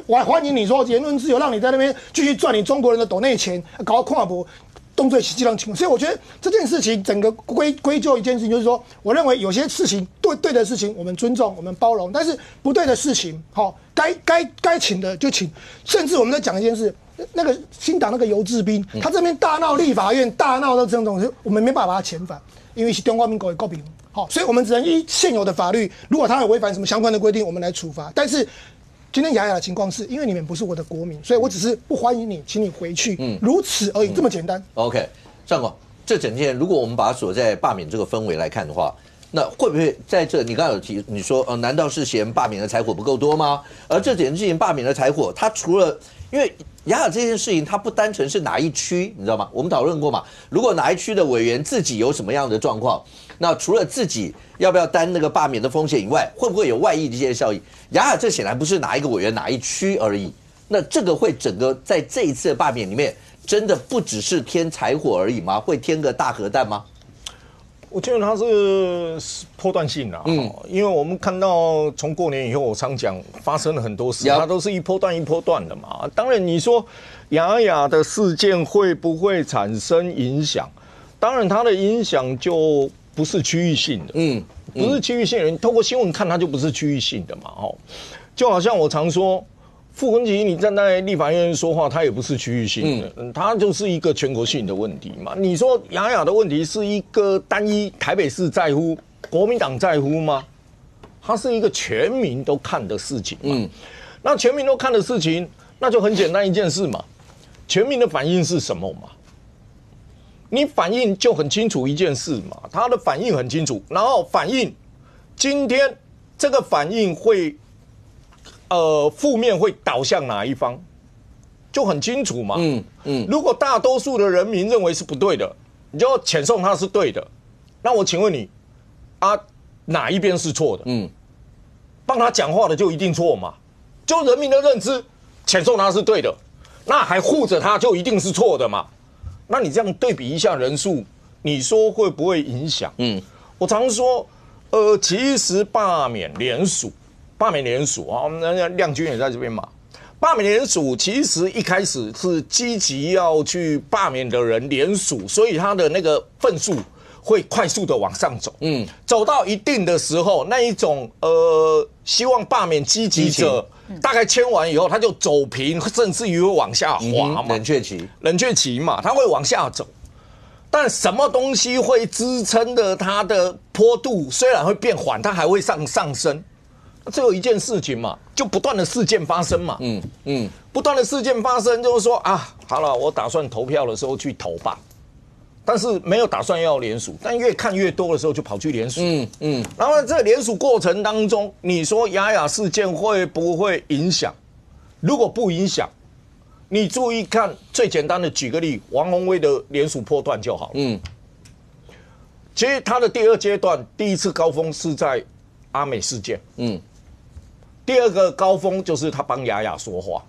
我还欢迎你说言论自由，让你在那边继续赚你中国人的斗内钱，搞跨国动作这样情况。所以我觉得这件事情整个归咎一件事情，就是说，我认为有些事情对的事情我们尊重，我们包容，但是不对的事情，该请的就请。甚至我们在讲一件事，那个新党那个游志斌，他这边大闹立法院，大闹的这种，我们没办法把他遣返，因为是中华民国的国民。所以我们只能依现有的法律，如果他有违反什么相关的规定，我们来处罚。但是今天雅雅的情况是，因为你们不是我的国民，所以我只是不欢迎你，请你回去，如此而已，这么简单。OK， 尚总，这整件如果我们把它锁在罢免这个氛围来看的话，那会不会在这？你刚刚有提，你说难道是嫌罢免的柴火不够多吗？而这件事情罢免的柴火，它除了因为雅雅这件事情，它不单纯是哪一区，你知道吗？我们讨论过嘛，如果哪一区的委员自己有什么样的状况，那除了自己要不要担那个罢免的风险以外，会不会有外溢的一些效益？雅雅这显然不是哪一个委员哪一区而已，那这个会整个在这一次的罢免里面，真的不只是添柴火而已吗？会添个大核弹吗？我觉得它是波段性的，因为我们看到从过年以后，我常讲发生了很多事，它都是一波段一波段的嘛。当然，你说雅雅的事件会不会产生影响？当然，它的影响就不是区域性的，不是区域性的。你透过新闻看，它就不是区域性的嘛，就好像我常说。傅昆萁，你站在立法院说话，他也不是区域性的，他就是一个全国性的问题嘛。你说雅雅的问题是一个单一台北市在乎、国民党在乎吗？它是一个全民都看的事情嘛。那全民都看的事情，那就很简单一件事嘛。全民的反应是什么嘛？你反应就很清楚一件事嘛，他的反应很清楚，然后反应今天这个反应会。负面会导向哪一方，就很清楚嘛。如果大多数的人民认为是不对的，你就遣送他是对的。那我请问你，哪一边是错的？帮他讲话的就一定错嘛？就人民的认知，遣送他是对的，那还护着他就一定是错的嘛？那你这样对比一下人数，你说会不会影响？我常说，其实罢免联署啊，亮君也在这边嘛。罢免联署其实一开始是积极要去罢免的人联署，所以他的那个份数会快速的往上走。走到一定的时候，那一种希望罢免积极者大概签完以后，他就走平，甚至于会往下滑嘛。冷却期嘛，他会往下走。但什么东西会支撑的它的坡度虽然会变缓，它还会上升。只有一件事情嘛，就不断的事件发生嘛，不断的事件发生，就是说好了，我打算投票的时候去投吧，但是没有打算要联署，但越看越多的时候就跑去联署，然后这个联署过程当中，你说雅雅事件会不会影响？如果不影响，你注意看最简单的举个例，王宏威的联署波段就好了，其实他的第二阶段第一次高峰是在阿美事件，第二个高峰就是他帮雅雅说话，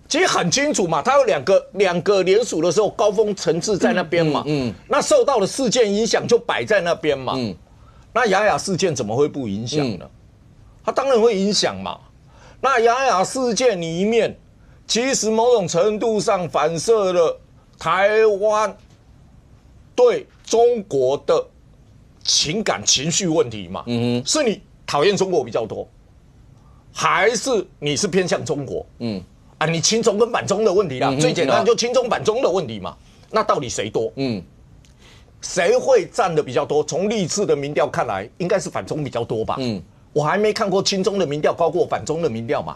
其实很清楚嘛，他有两个联署的时候，高峰层次在那边嘛，那受到的事件影响就摆在那边嘛，那雅雅事件怎么会不影响呢？他当然会影响嘛。那雅雅事件里面，其实某种程度上反射了台湾对中国的情感情绪问题嘛，是你讨厌中国比较多，还是你是偏向中国？你亲中跟反中的问题啦，最简单就亲中反中的问题嘛。那到底谁多？谁会占的比较多？从历次的民调看来，应该是反中比较多吧？我还没看过亲中的民调高过反中的民调嘛。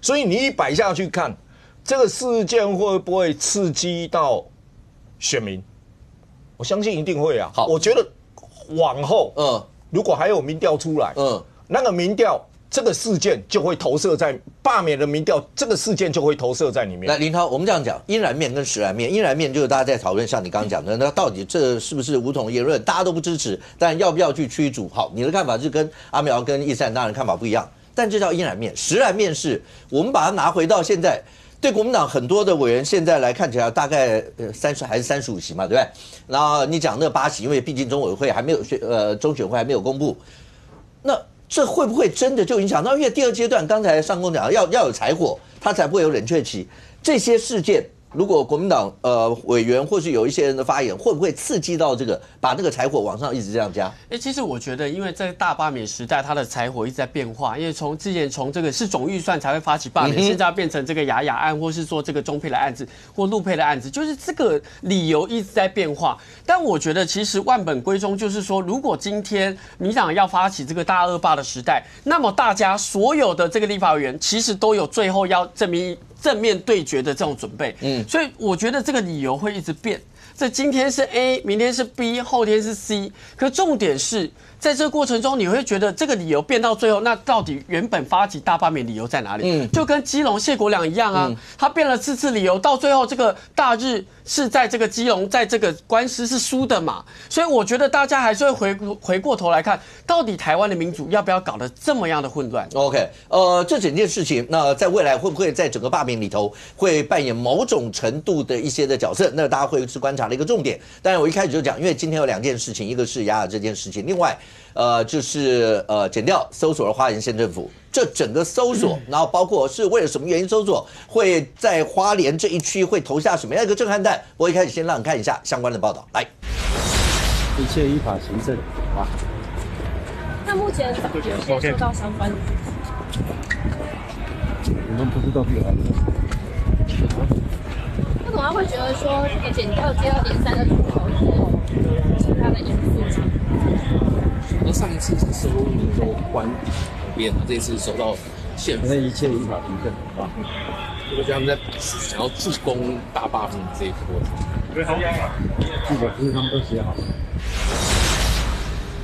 所以你一摆下去看，这个事件会不会刺激到选民？我相信一定会啊。我觉得往后，如果还有民调出来，那个民调这个事件就会投射在罢免的民调，这个事件就会投射在里面。来，林涛，我们这样讲，阴然面跟实然面，阴然面就是大家在讨论，像你刚刚讲的，那到底这是不是武统言论，大家都不支持，但要不要去驱逐？好，你的看法就跟阿苗跟易善当然看法不一样，但这叫阴然面，实然面是我们把它拿回到现在。对国民党很多的委员现在来看起来大概30还是35席嘛，对不对？然后你讲那8席，因为毕竟中委会还没有中选会还没有公布，那这会不会真的就影响到？因为第2阶段刚才上公讲要有柴火，它才不会有冷却期。这些事件，如果国民党委员或是有一些人的发言，会不会刺激到这个把那个柴火往上一直这样加？其实我觉得，因为在大罢免时代，它的柴火一直在变化。因为之前从这个是总预算才会发起罢免，现在要变成这个雅雅案，或是说这个中配的案子或陆配的案子，就是这个理由一直在变化。但我觉得，其实万本归宗就是说，如果今天民党要发起这个大恶霸的时代，那么大家所有的这个立法委员，其实都有最后要正面对决的这种准备。所以我觉得这个理由会一直变。这今天是 A， 明天是 B， 后天是 C。可重点是在这个过程中，你会觉得这个理由变到最后，那到底原本发起大罢免理由在哪里？就跟基隆谢国良一样啊，他变了4次理由，到最后这个大日是在这个基隆，在这个官司是输的嘛。所以我觉得大家还是会回过头来看，到底台湾的民主要不要搞得这么样的混乱 ？OK， 这整件事情，那在未来会不会在整个罢免里头会扮演某种程度的一些的角色？那大家会是观察的一个重点。当然，我一开始就讲，因为今天有2件事情，一个是雅雅这件事情，另外就是检调搜索了花莲县政府，这整个搜索，然后包括是为了什么原因搜索，会在花莲这一区会投下什么样一个震撼弹？我一开始先让你看一下相关的报道，来，一切依法行政，好吧？那目前有些受到相关的，我们不知道这个案子。为什么会觉得说这个检调接到连3的出口之后，其他的因素？那上一次是收民州官边，这次收到县府，那一切依法行政啊。我觉得他们在想要助攻大罢免这一波。剧本不是他们都写好了？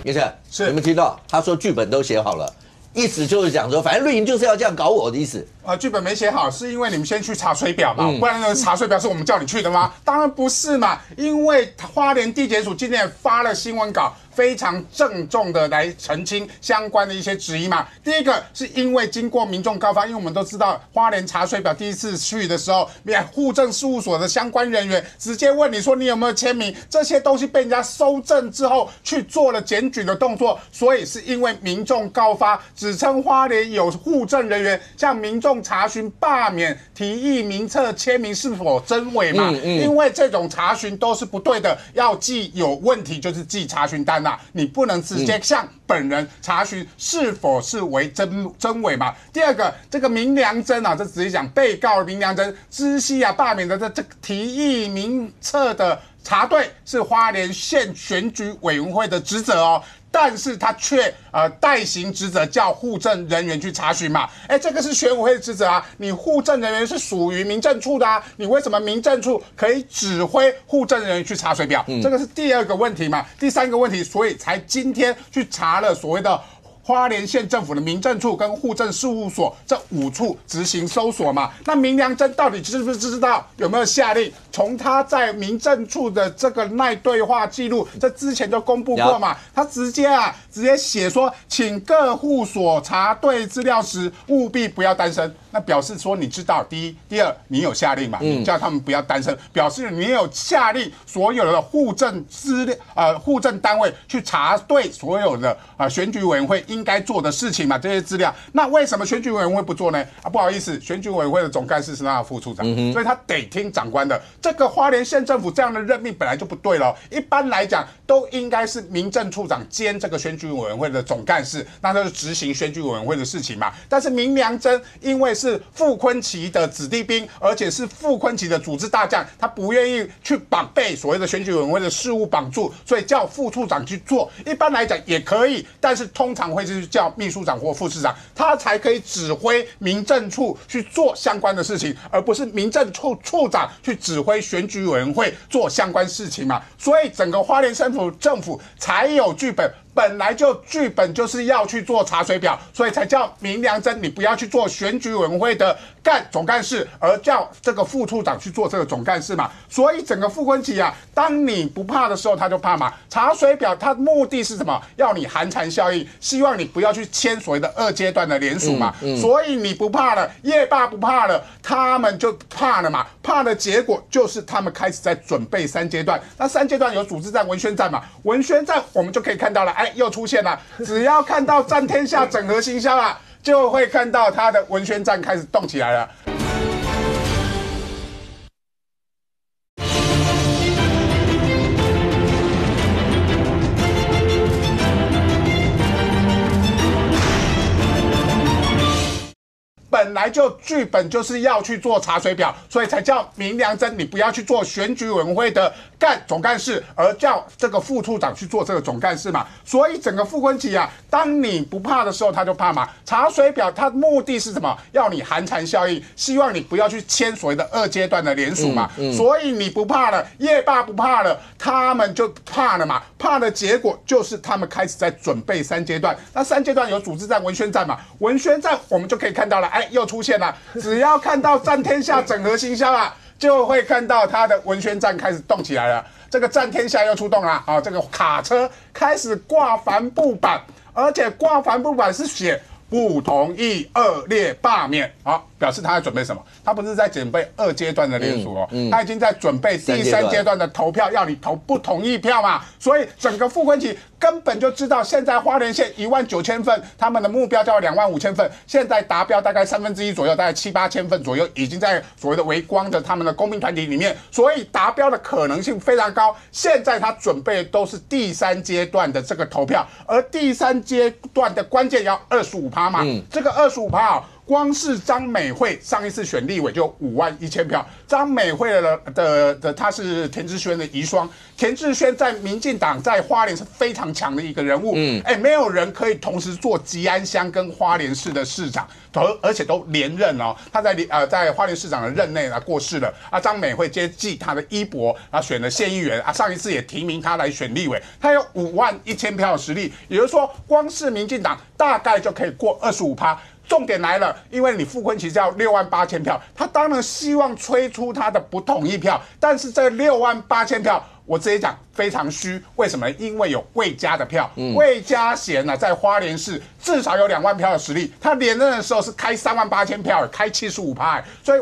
医生，是你们听到他说剧本都写好了，意思就是讲说，反正绿营就是要这样搞我的意思。剧本没写好，是因为你们先去查水表嘛？不然那个查水表是我们叫你去的吗？当然不是嘛，因为花莲地检署今天也发了新闻稿，非常郑重的来澄清相关的一些质疑嘛。第一个是因为经过民众告发，因为我们都知道花莲查水表第一次去的时候，户政事务所的相关人员直接问你说你有没有签名，这些东西被人家搜证之后去做了检举的动作，所以是因为民众告发，指称花莲有户政人员向民众查询罢免提议名册签名是否真伪嘛？因为这种查询都是不对的，要记有问题就是记查询单啦，你不能直接向本人查询是否是为真伪嘛。第二个，这个明良珍啊，这直接讲被告明良珍知悉啊罢免的这个提议名册的查对是花莲县选举委员会的职责哦。但是他却代行职责，叫户政人员去查询嘛？这个是选委会的职责啊，你户政人员是属于民政处的啊，你为什么民政处可以指挥户政人员去查水表？这个是第2个问题嘛。第3个问题，所以才今天去查了所谓的花莲县政府的民政处跟户政事务所这5处执行搜索嘛。那明良珍到底知不知道有没有下令？从他在民政处的这个赖对话记录，这之前就公布过嘛。他直接写说，请各户所查对资料时务必不要单身。那表示说你知道，第一、第二，你有下令嘛？你叫他们不要单身，表示你有下令所有的户政户政单位去查对所有的选举委员会应该做的事情嘛，这些资料。那为什么选举委员会不做呢？不好意思，选举委员会的总干事是他的副处长，所以他得听长官的。这个花莲县政府这样的任命本来就不对了，一般来讲都应该是民政处长兼这个选举委员会的总干事，那就是执行选举委员会的事情嘛。但是明良珍因为是傅昆萁的子弟兵，而且是傅昆萁的组织大将，他不愿意去被所谓的选举委员会的事务绑住，所以叫副处长去做。一般来讲也可以，但是通常会是叫秘书长或副市长，他才可以指挥民政处去做相关的事情，而不是民政处处长去指挥选举委员会做相关事情嘛。所以整个花莲政府才有剧本本来就剧本就是要去做查水表，所以才叫明良珍，你不要去做选举委员会的总干事，而叫这个副处长去做这个总干事嘛。所以整个傅昆萁啊，当你不怕的时候，他就怕嘛。查水表，它目的是什么？要你寒蝉效应，希望你不要去签所谓的2阶段的联署嘛。所以你不怕了，业霸不怕了，他们就怕了嘛。怕的结果就是他们开始在准备3阶段。那3阶段有组织战、文宣战嘛。文宣战我们就可以看到了，又出现了。只要看到战天下整合行销啊，就会看到他的文宣战开始动起来了。本来就剧本就是要去做查水表，所以才叫明良珍，你不要去做选举委员会的总干事，而叫这个副处长去做这个总干事嘛。所以整个傅昆萁啊，当你不怕的时候，他就怕嘛。查水表，它目的是什么？要你寒蝉效应，希望你不要去签所谓的2阶段的联署嘛。所以你不怕了，业霸不怕了，他们就怕了嘛。怕的结果就是他们开始在准备3阶段。那3阶段有组织战、文宣战嘛。文宣战我们就可以看到了，又出现了。只要看到战天下整合行销啊，就会看到他的文宣战开始动起来了。这个战天下又出动了啊！这个卡车开始挂帆布板，而且挂帆布板是写不同意恶劣罢免啊，表示他在准备什么？他不是在准备2阶段的联署哦，他已经在准备第3阶段的投票，要你投不同意票嘛。所以整个傅昆萁根本就知道，现在花莲县19000份，他们的目标叫25000份，现在达标大概1/3左右，大概7、8千份左右，已经在所谓的微光的他们的公民团体里面，所以达标的可能性非常高。现在他准备的都是第3阶段的这个投票，而第3阶段的关键要25%嘛，这个25%啊。光是张美惠上一次选立委就51000票，张美惠的她是田志轩的遗孀，田志轩在民进党在花莲是非常强的一个人物，没有人可以同时做吉安乡跟花莲市的市长，而且都连任哦。他在花莲市长的任内过世了啊，张美惠接继他的衣钵选了县议员啊，上一次也提名他来选立委，他有51000票的实力，也就是说光是民进党大概就可以过25%。重点来了，因为你傅昆萁叫68000票，他当然希望催出他的不同意票，但是这68000票，我直接讲非常虚。为什么？因为有魏家的票，魏家贤在花莲市至少有2万票的实力，他连任的时候是开38000票，开75%，所以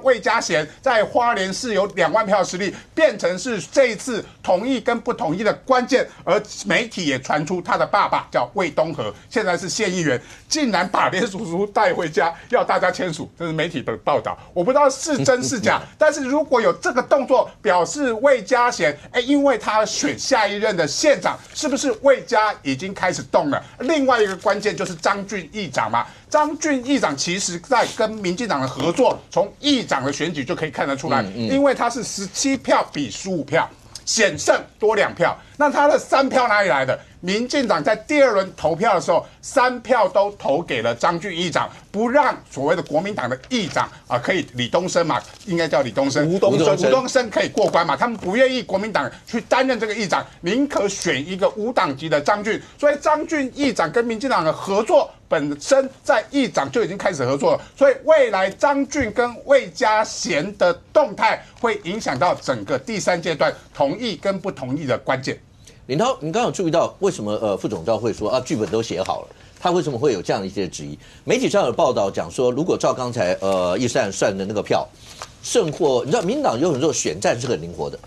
魏家贤在花莲市有2万票的实力，变成是这一次同意跟不同意的关键。而媒体也传出他的爸爸叫魏东和，现在是县议员，竟然把联署书带回家要大家签署，这是媒体的报道，我不知道是真是假。但是如果有这个动作，表示魏家贤因为他选下一任的县长，是不是魏家已经开始动了？另外一个关键就是张俊议长嘛，张俊议长其实在跟民进党的合作，从议长的选举就可以看得出来，因为他是17票比15票，险胜多2票。那他的3票哪里来的？民进党在第2轮投票的时候，3票都投给了张俊议长，不让所谓的国民党的议长可以李东升嘛，应该叫李东升，吴东升可以过关嘛，他们不愿意国民党去担任这个议长，宁可选一个无党籍的张俊，所以张俊议长跟民进党的合作本身在议长就已经开始合作了，所以未来张俊跟魏家贤的动态会影响到整个第3阶段同意跟不同意的关键。林涛，你刚刚有注意到为什么副总召会说剧本都写好了，他为什么会有这样的一些质疑？媒体上有报道讲说，如果照刚才一善算的那个票，胜或你知道，民进党有很多选战是很灵活的。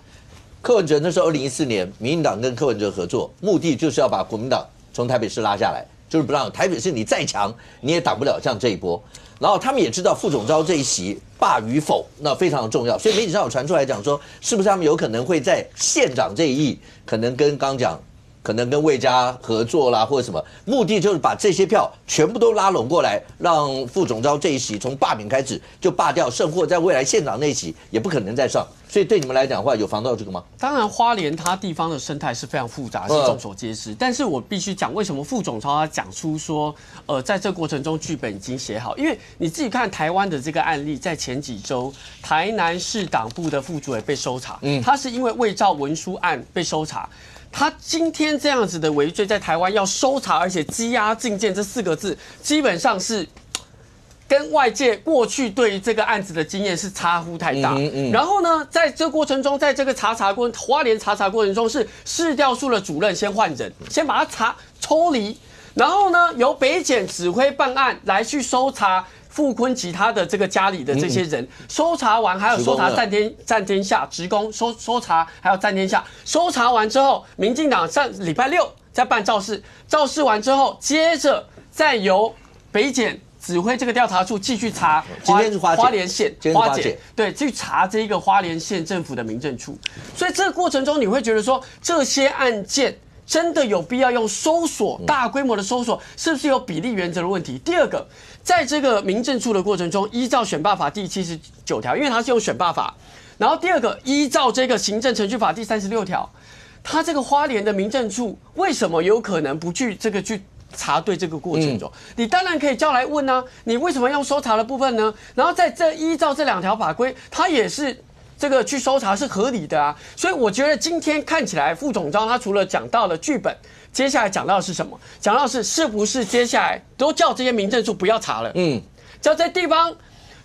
柯文哲那时候2014年，民进党跟柯文哲合作，目的就是要把国民党从台北市拉下来，就是不让台北市你再强你也挡不了像这一波。然后他们也知道副总召这一席罢与否，那非常的重要，所以媒体上有传出来讲说，是不是他们有可能会在县长这一役，可能跟刚讲，可能跟魏家合作啦，或者什么，目的就是把这些票全部都拉拢过来，让副总召这一席从罢免开始就罢掉，甚或在未来县长那一席也不可能再上。所以对你们来讲的话，有防到这个吗？当然，花莲它地方的生态是非常复杂，是众所皆知。但是我必须讲，为什么副总召他讲出说，在这过程中剧本已经写好？因为你自己看台湾的这个案例，在前几周，台南市党部的副主委被收查，他是因为伪造文书案被收查。他今天这样子的围追，在台湾要搜查，而且羁押禁见这4个字，基本上是跟外界过去对于这个案子的经验是差乎太大。然后呢，在这过程中，在这个花莲查查过程中，是市调处的主任先换人，先把他抽离，然后呢，由北检指挥办案来去搜查傅崐萁他的这个家里的这些人，搜查完还有搜查暂天下职工搜查还有暂天下，搜查完之后，民进党上礼拜6再办造势，造势完之后，接着再由北检指挥这个调查处继续查花莲县花检，对，去查这个花莲县政府的民政处。所以这个过程中，你会觉得说这些案件真的有必要用搜索大规模的搜索，是不是有比例原则的问题？第二个，在这个民政处的过程中，依照选罢法第79条，因为它是用选罢法，然后第二个，依照这个行政程序法第36条，它这个花莲的民政处为什么有可能不去查对这个过程中，你当然可以叫来问啊，你为什么用搜查的部分呢？然后在依照这2条法规，它也是这个去搜查是合理的啊。所以我觉得今天看起来，副总召他除了讲到了剧本，接下来讲到的是什么？讲到是不是接下来都叫这些民政处不要查了？叫这地方，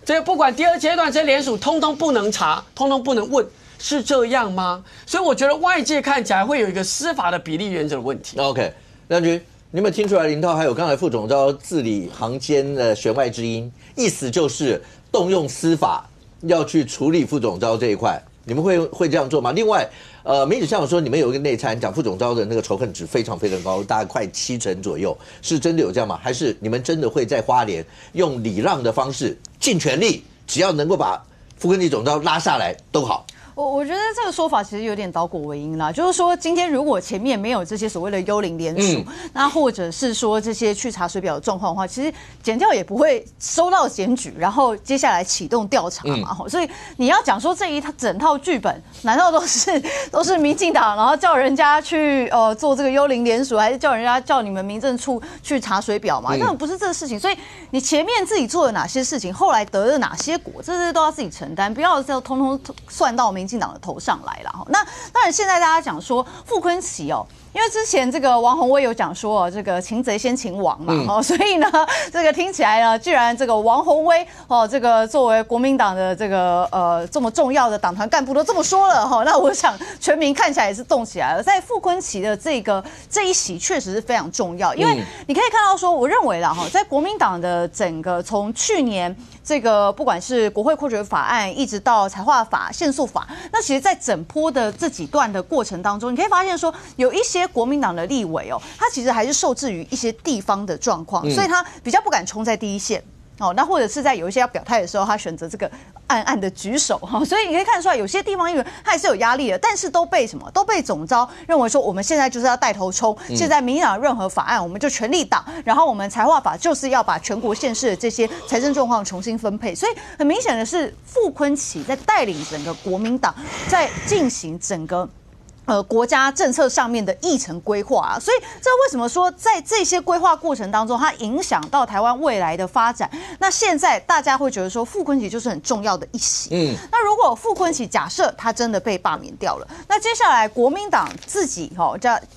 这个不管第2阶段这些联署，通通不能查，通通不能问。是这样吗？所以我觉得外界看起来会有一个司法的比例原则的问题。OK， 亮君。你有没有听出来林涛还有刚才副总召字里行间的弦外之音？意思就是动用司法要去处理副总召这一块，你们会这样做吗？另外，媒体上有说你们有一个内参讲副总召的那个仇恨值非常非常高，大概快70%左右，是真的有这样吗？还是你们真的会在花莲用礼让的方式，尽全力，只要能够把傅崐萁总召拉下来都好？我觉得这个说法其实有点倒果为因啦，就是说今天如果前面没有这些所谓的幽灵联署，那或者是说这些去查水表的状况的话，其实检调也不会收到检举，然后接下来启动调查嘛。所以你要讲说这一整套剧本，难道都是民进党，然后叫人家去做这个幽灵联署，还是叫你们民政处去查水表嘛？根本不是这个事情。所以你前面自己做了哪些事情，后来得了哪些果，这些都要自己承担，不要通通算到民进党的头上来了。那当然，现在大家讲说傅崐萁因为之前这个王宏威有讲说这个擒贼先擒王嘛，所以呢，这个听起来呢，既然这个王宏威这个作为国民党的这个这么重要的党团干部都这么说了那我想全民看起来也是动起来了。在傅崐萁的这一席确实是非常重要，因为你可以看到说，我认为啦在国民党的整个从去年这个不管是国会扩决法案，一直到财划法、限塑法，那其实在整波的这几段的过程当中，你可以发现说，有一些国民党的立委他其实还是受制于一些地方的状况，所以他比较不敢冲在第一线。那或者是在有一些要表态的时候，他选择这个暗暗的举手所以你可以看出来，有些地方议员他还是有压力的，但是都被总召认为说，我们现在就是要带头冲，现在民进党任何法案我们就全力挡，然后我们财划法就是要把全国县市的这些财政状况重新分配，所以很明显的是，傅崐萁在带领整个国民党在进行整个国家政策上面的议程规划所以这为什么说在这些规划过程当中，它影响到台湾未来的发展？那现在大家会觉得说，傅崐萁就是很重要的一席。那如果傅崐萁假设他真的被罢免掉了，那接下来国民党自己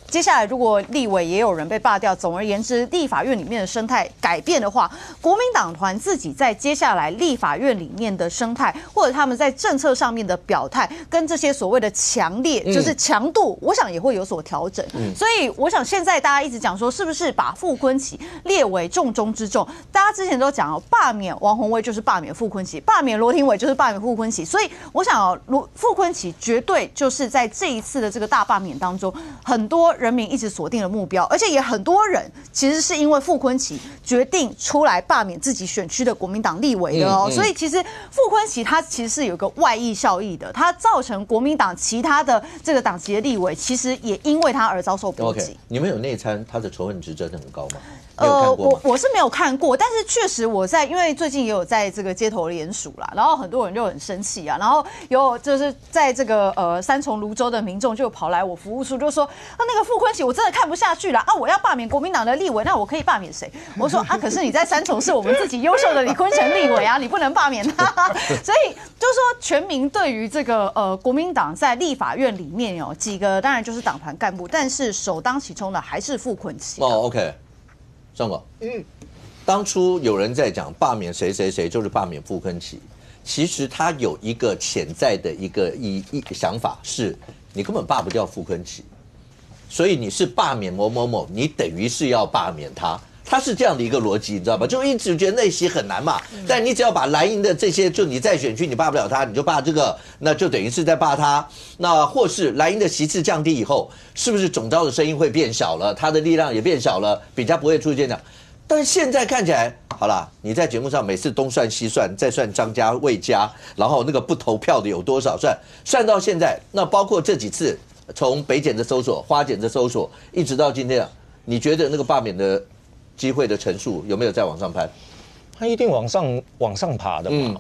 接下来如果立委也有人被罢掉，总而言之，立法院里面的生态改变的话，国民党团自己在接下来立法院里面的生态，或者他们在政策上面的表态，跟这些所谓的强烈，就是强度，我想也会有所调整。所以我想现在大家一直讲说，是不是把傅崐萁列为重中之重？大家之前都讲罢免王宏威就是罢免傅崐萁，罢免罗廷伟就是罢免傅崐萁。所以我想傅崐萁绝对就是在这一次的这个大罢免当中，很多人民一直锁定了目标，而且也很多人其实是因为傅崐萁决定出来罢免自己选区的国民党立委的所以其实傅崐萁他其实是有个外溢效益的，他造成国民党其他的这个党籍的立委其实也因为他而遭受波及。你们有内参，他的仇恨值真的很高吗？我是没有看过，但是确实因为最近也有在这个街头联署啦，然后很多人就很生气啊，然后就是在这个三重泸州的民众就跑来我服务处就说那个傅昆萁我真的看不下去了啊，我要罢免国民党的立委，那我可以罢免谁？我说可是你在三重是我们自己优秀的李坤城立委啊，你不能罢免他，所以就是说全民对于这个国民党在立法院里面有几个当然就是党团干部，但是首当其冲的还是傅昆萁。OK。张哥，当初有人在讲罢免谁谁谁，就是罢免傅昆萁。其实他有一个潜在的一个想法是，你根本罢不掉傅昆萁，所以你是罢免某某某，你等于是要罢免他。他是这样的一个逻辑，你知道吧？就一直觉得那席很难嘛，但你只要把蓝营的这些，就你在选区你罢不了他，你就罢这个，那就等于是在罢他。那或是蓝营的席次降低以后，是不是总召的声音会变小了，他的力量也变小了，比较不会出现这样。但是现在看起来，好啦，你在节目上每次东算西算，再算张家、魏家，然后那个不投票的有多少算到现在，那包括这几次从北检的搜索、花检的搜索，一直到今天，你觉得那个罢免的机会的陈述有没有再往上攀？他一定往上爬的嘛。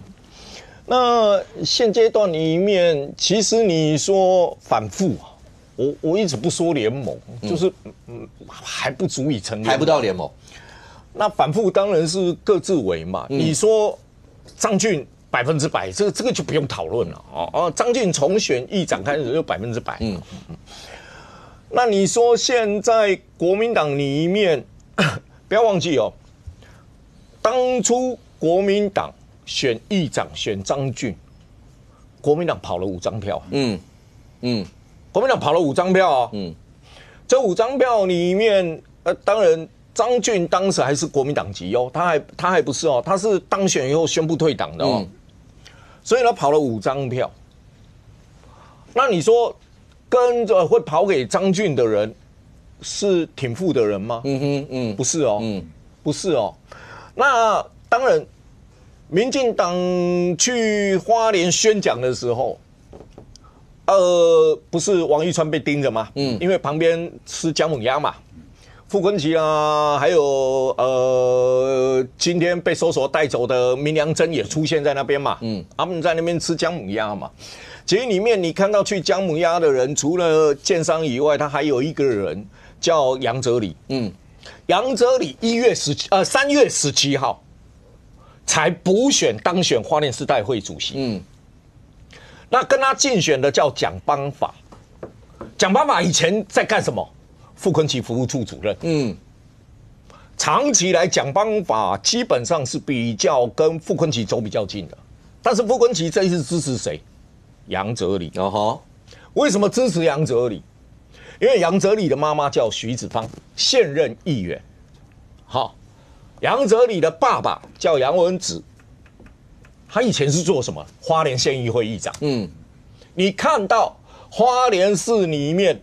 那现阶段里面，其实你说反复啊，我一直不说联盟，就是还不足以成联盟，还不到联盟。那反复当然是各自为嘛。你说张俊100%，这个就不用讨论了哦。张俊从选议长开始就100%。那你说现在国民党里面，不要忘记哦，当初国民党选议长选张俊，国民党跑了5张票。国民党跑了5张票啊。这5张票里面，当然张俊当时还是国民党籍哦，他还不是哦，他是当选以后宣布退党的哦。所以他跑了5张票。那你说跟着会跑给张俊的人是挺副的人吗？不是哦，不是哦。那当然，民进党去花莲宣讲的时候，不是王一川被盯着吗？因为旁边吃姜母鸭嘛，傅昆萁啊，还有今天被搜索带走的明良珍也出现在那边嘛，他们在那边吃姜母鸭嘛。其实里面你看到去姜母鸭的人，除了建商以外，他还有一个人叫杨哲理。杨哲理3月17号才补选当选花莲市代会主席。那跟他竞选的叫蒋邦法，蒋邦法以前在干什么？傅昆萁服务处主任。长期来蒋邦法基本上是比较跟傅昆萁走比较近的，但是傅昆萁这一次支持谁？杨哲理。为什么支持杨哲理？因为杨哲理的妈妈叫徐子芳，现任议员。杨哲理的爸爸叫杨文子，他以前是做什么？花莲县议会议长。你看到花莲市里面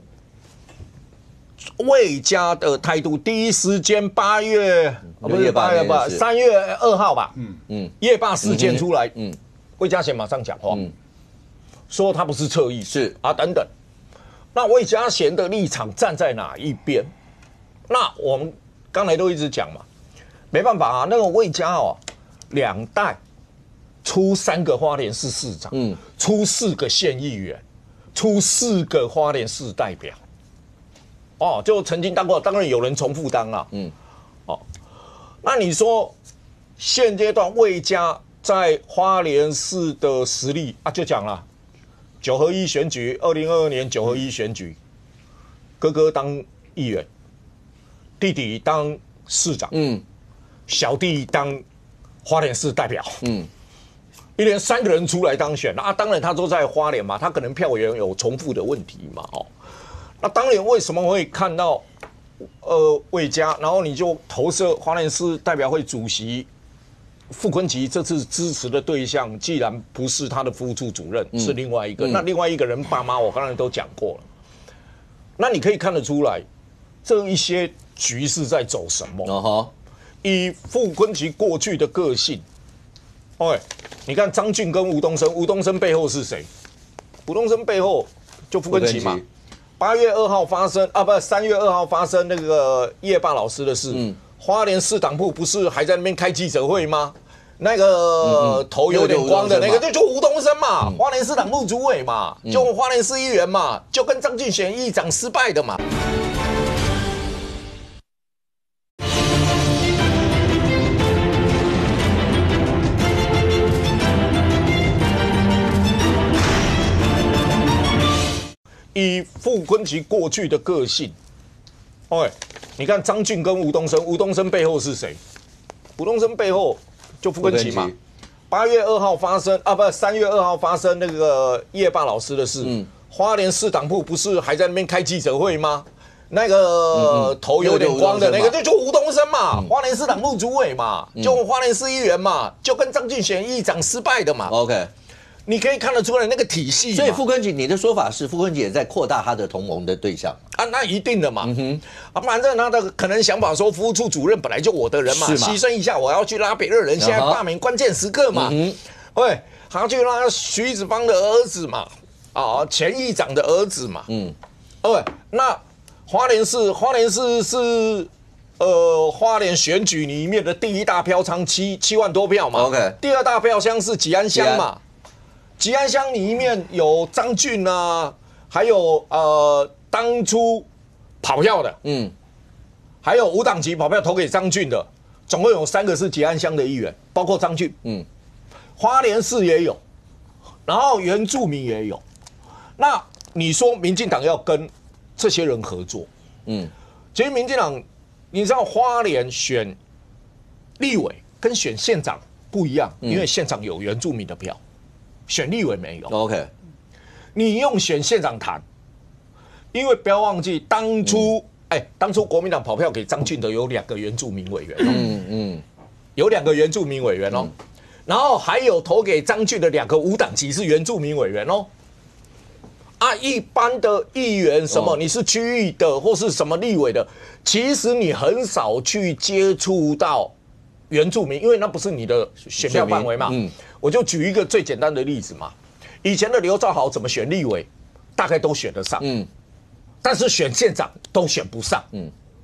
魏家的态度，第一时间3月2号吧，夜霸事件出来，魏家贤马上讲话，说他不是侧翼，是啊等等。那魏家贤的立场站在哪一边？那我们刚才都一直讲嘛，没办法啊，那个魏家2代出3个花莲市市长，出4个县议员，出4个花莲市代表。就曾经当过，当然有人重复当了。那你说现阶段魏家在花莲市的实力啊，就讲了9合1选举，2022年9合1选举，哥哥当议员，弟弟当市长，小弟当花莲市代表，一连3个人出来当选啊，当然他都在花莲嘛，他可能票源有重复的问题嘛，那当然为什么会看到魏家，然后你就投射花莲市代表会主席傅昆萁这次支持的对象，既然不是他的副处主任，是另外一个，那另外一个人爸妈我刚才都讲过了，那你可以看得出来，这一些局势在走什么？以傅昆萁过去的个性，你看张俊跟吴东升，吴东升背后是谁？吴东升背后就傅昆萁嘛。3月2号发生那个叶霸老师的事，花莲市党部不是还在那边开记者会吗？那个头有点光的那个，就吴东升嘛，花莲市党部主委嘛，就花莲市议员嘛，就跟张俊贤议长失败的嘛。以傅昆萁过去的个性，你看张俊跟吴东升，吴东升背后是谁？吴东升背后就傅昆萁嘛。8月2号发生3月2号发生那个叶霸老师的事，花莲市党部不是还在那边开记者会吗？那个头有点光的那个，就吴东升嘛，花莲市党部主委嘛，就花莲市议员嘛，就跟张俊贤议长失败的嘛。OK。你可以看得出来那个体系，所以傅昆萁，你的说法是傅昆萁也在扩大他的同盟的对象啊，那一定的嘛，反正他的可能想法说，服务处主任本来就我的人嘛，牺牲一下我要去拉别的人，现在罢免关键时刻嘛，还要去拉徐子芳的儿子嘛，前议长的儿子嘛，那花莲市是花莲选举里面的第一大票仓7万多票嘛 ，OK， 第二大票乡是吉安乡嘛。吉安乡里面有张俊啊，还有当初跑票的，还有无党籍跑票投给张俊的，总共有3个是吉安乡的议员，包括张俊，花莲市也有，然后原住民也有。那你说民进党要跟这些人合作，其实民进党你知道花莲选立委跟选县长不一样，因为县长有原住民的票。选立委没有 ，OK， 你用选县长谈，因为不要忘记当初国民党跑票给张俊的有2个原住民委员，有2个原住民委员哦，然后还有投给张俊的2个无党籍是原住民委员哦，一般的议员什么你是区域的或是什么立委的，其实你很少去接触到原住民，因为那不是你的选票范围嘛。我就举一个最简单的例子嘛，以前的刘兆豪怎么选立委，大概都选得上，但是选县长都选不上，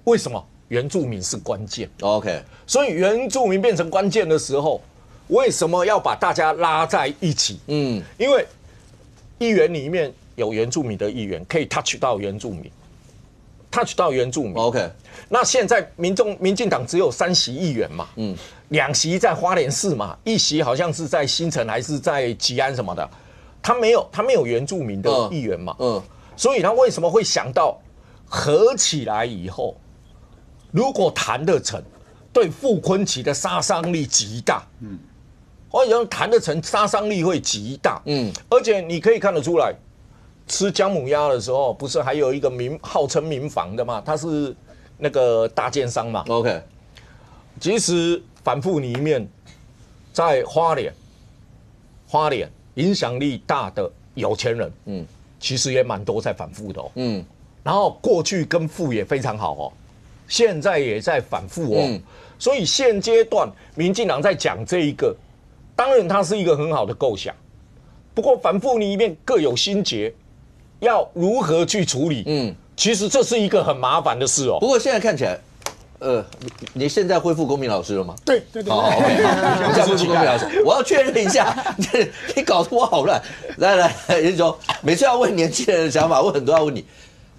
为什么？原住民是关键 ，OK， 所以原住民变成关键的时候，为什么要把大家拉在一起？因为议员里面有原住民的议员，可以 touch 到原住民。OK， 那现在民进党只有3席议员嘛，2席在花莲市嘛，1席好像是在新城还是在吉安什么的，他没有原住民的议员嘛，所以他为什么会想到合起来以后，如果谈得成，对傅昆萁的杀伤力极大，我想谈得成杀伤力会极大，而且你可以看得出来。吃姜母鸭的时候，不是还有一个号称民防的嘛？他是那个大奸商嘛 ？OK， 其实反复里面，在花莲影响力大的有钱人，其实也蛮多在反复的哦，然后过去跟傅也非常好哦，现在也在反复哦，所以现阶段民进党在讲这一个，当然它是一个很好的构想，不过反复里面各有心结。要如何去处理？其实这是一个很麻烦的事哦。不过现在看起来，你现在恢复公民老师了吗？对。好 ，OK， 你再恢复公民老师，我要确认一下，你搞得我好乱。来，严总，每次要问年轻人的想法，我很多要问你。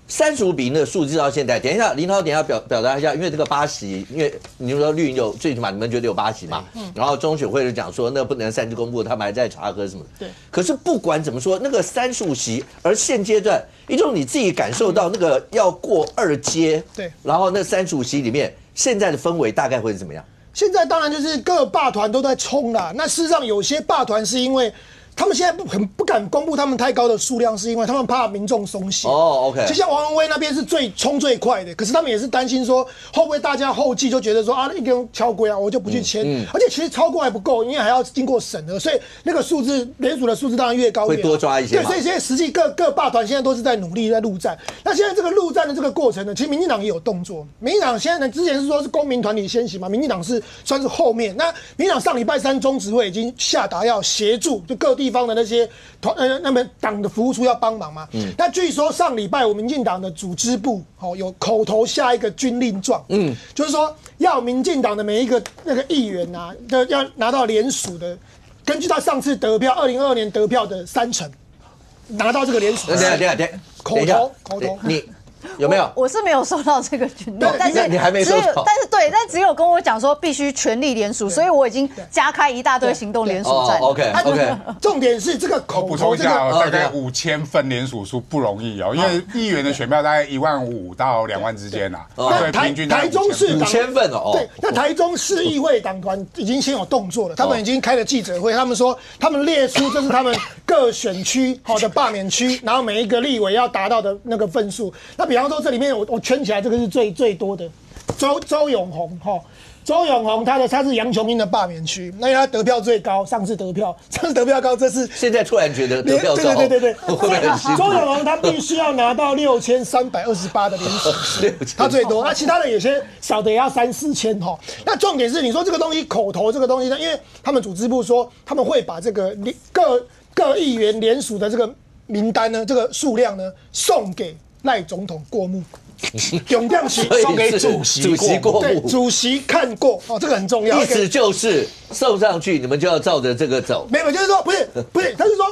35比1的数字到现在，等一下林涛等一下表达一下，因为这个8席，因为你们说绿营有最起码你们觉得有8席嘛，然后中选会就讲说那不能擅自公布，他们还在查核什么的。对。可是不管怎么说，那个35席，而现阶段，一种你自己感受到那个要过2阶，对，然后那35席里面，现在的氛围大概会是怎么样？现在当然就是各霸团都在冲啦。那事实上有些霸团是因为。他们现在不敢公布他们太高的数量，是因为他们怕民众松懈。OK。就像王文威那边是冲最快的，可是他们也是担心说，会不会大家后继就觉得说一个人敲规我就不去签，而且其实超过还不够，因为还要经过审核，所以那个数字联署的数字当然越高越好，会多抓一些。对，所以现在实际各霸团现在都是在努力在陆战。那现在这个陆战的这个过程呢，其实民进党也有动作。民进党现在呢，之前是说是公民团体先行嘛，民进党是算是后面。那民进党上礼拜3中执会已经下达要协助就各地。地方的那些那么党的服务处要帮忙嘛。那据说上礼拜民进党的组织部有口头下一个军令状，就是说要民进党的每一个那个议员啊，要拿到联署的，根据他上次得票2022年得票的30%，拿到这个联署。等口头你。有没有？我是没有收到这个军令，但是你还没收到。但只有跟我讲说必须全力联署，所以我已经加开一大堆行动联署站。OK。重点是这个口头补充一下，大概5000份联署书不容易哦，因为议员的选票大概15000到2万之间呐。对，平均台中市5000份哦。对，那台中市议会党团已经先有动作了，他们已经开了记者会，他们说他们列出这是他们各选区的罢免区，然后每一个立委要达到的那个份数。那比方说这里面我圈起来这个是最多的，周永红周永红他是杨琼英的罢免区，那他得票最高，上次得票高，这是现在突然觉得得票高，对，会不会很辛苦？周永红他必须要拿到6328的联署，他最多，那其他的有些少的也要3-4千哈。那重点是你说这个东西口头这个东西呢，因为他们组织部说他们会把这个各议员联署的这个名单呢，这个数量呢送给赖总统过目，永亮旗送给主席过目，对，主席看过这个很重要。意思就是送上去，你们就要照着这个走。没有，就是说不是，他是说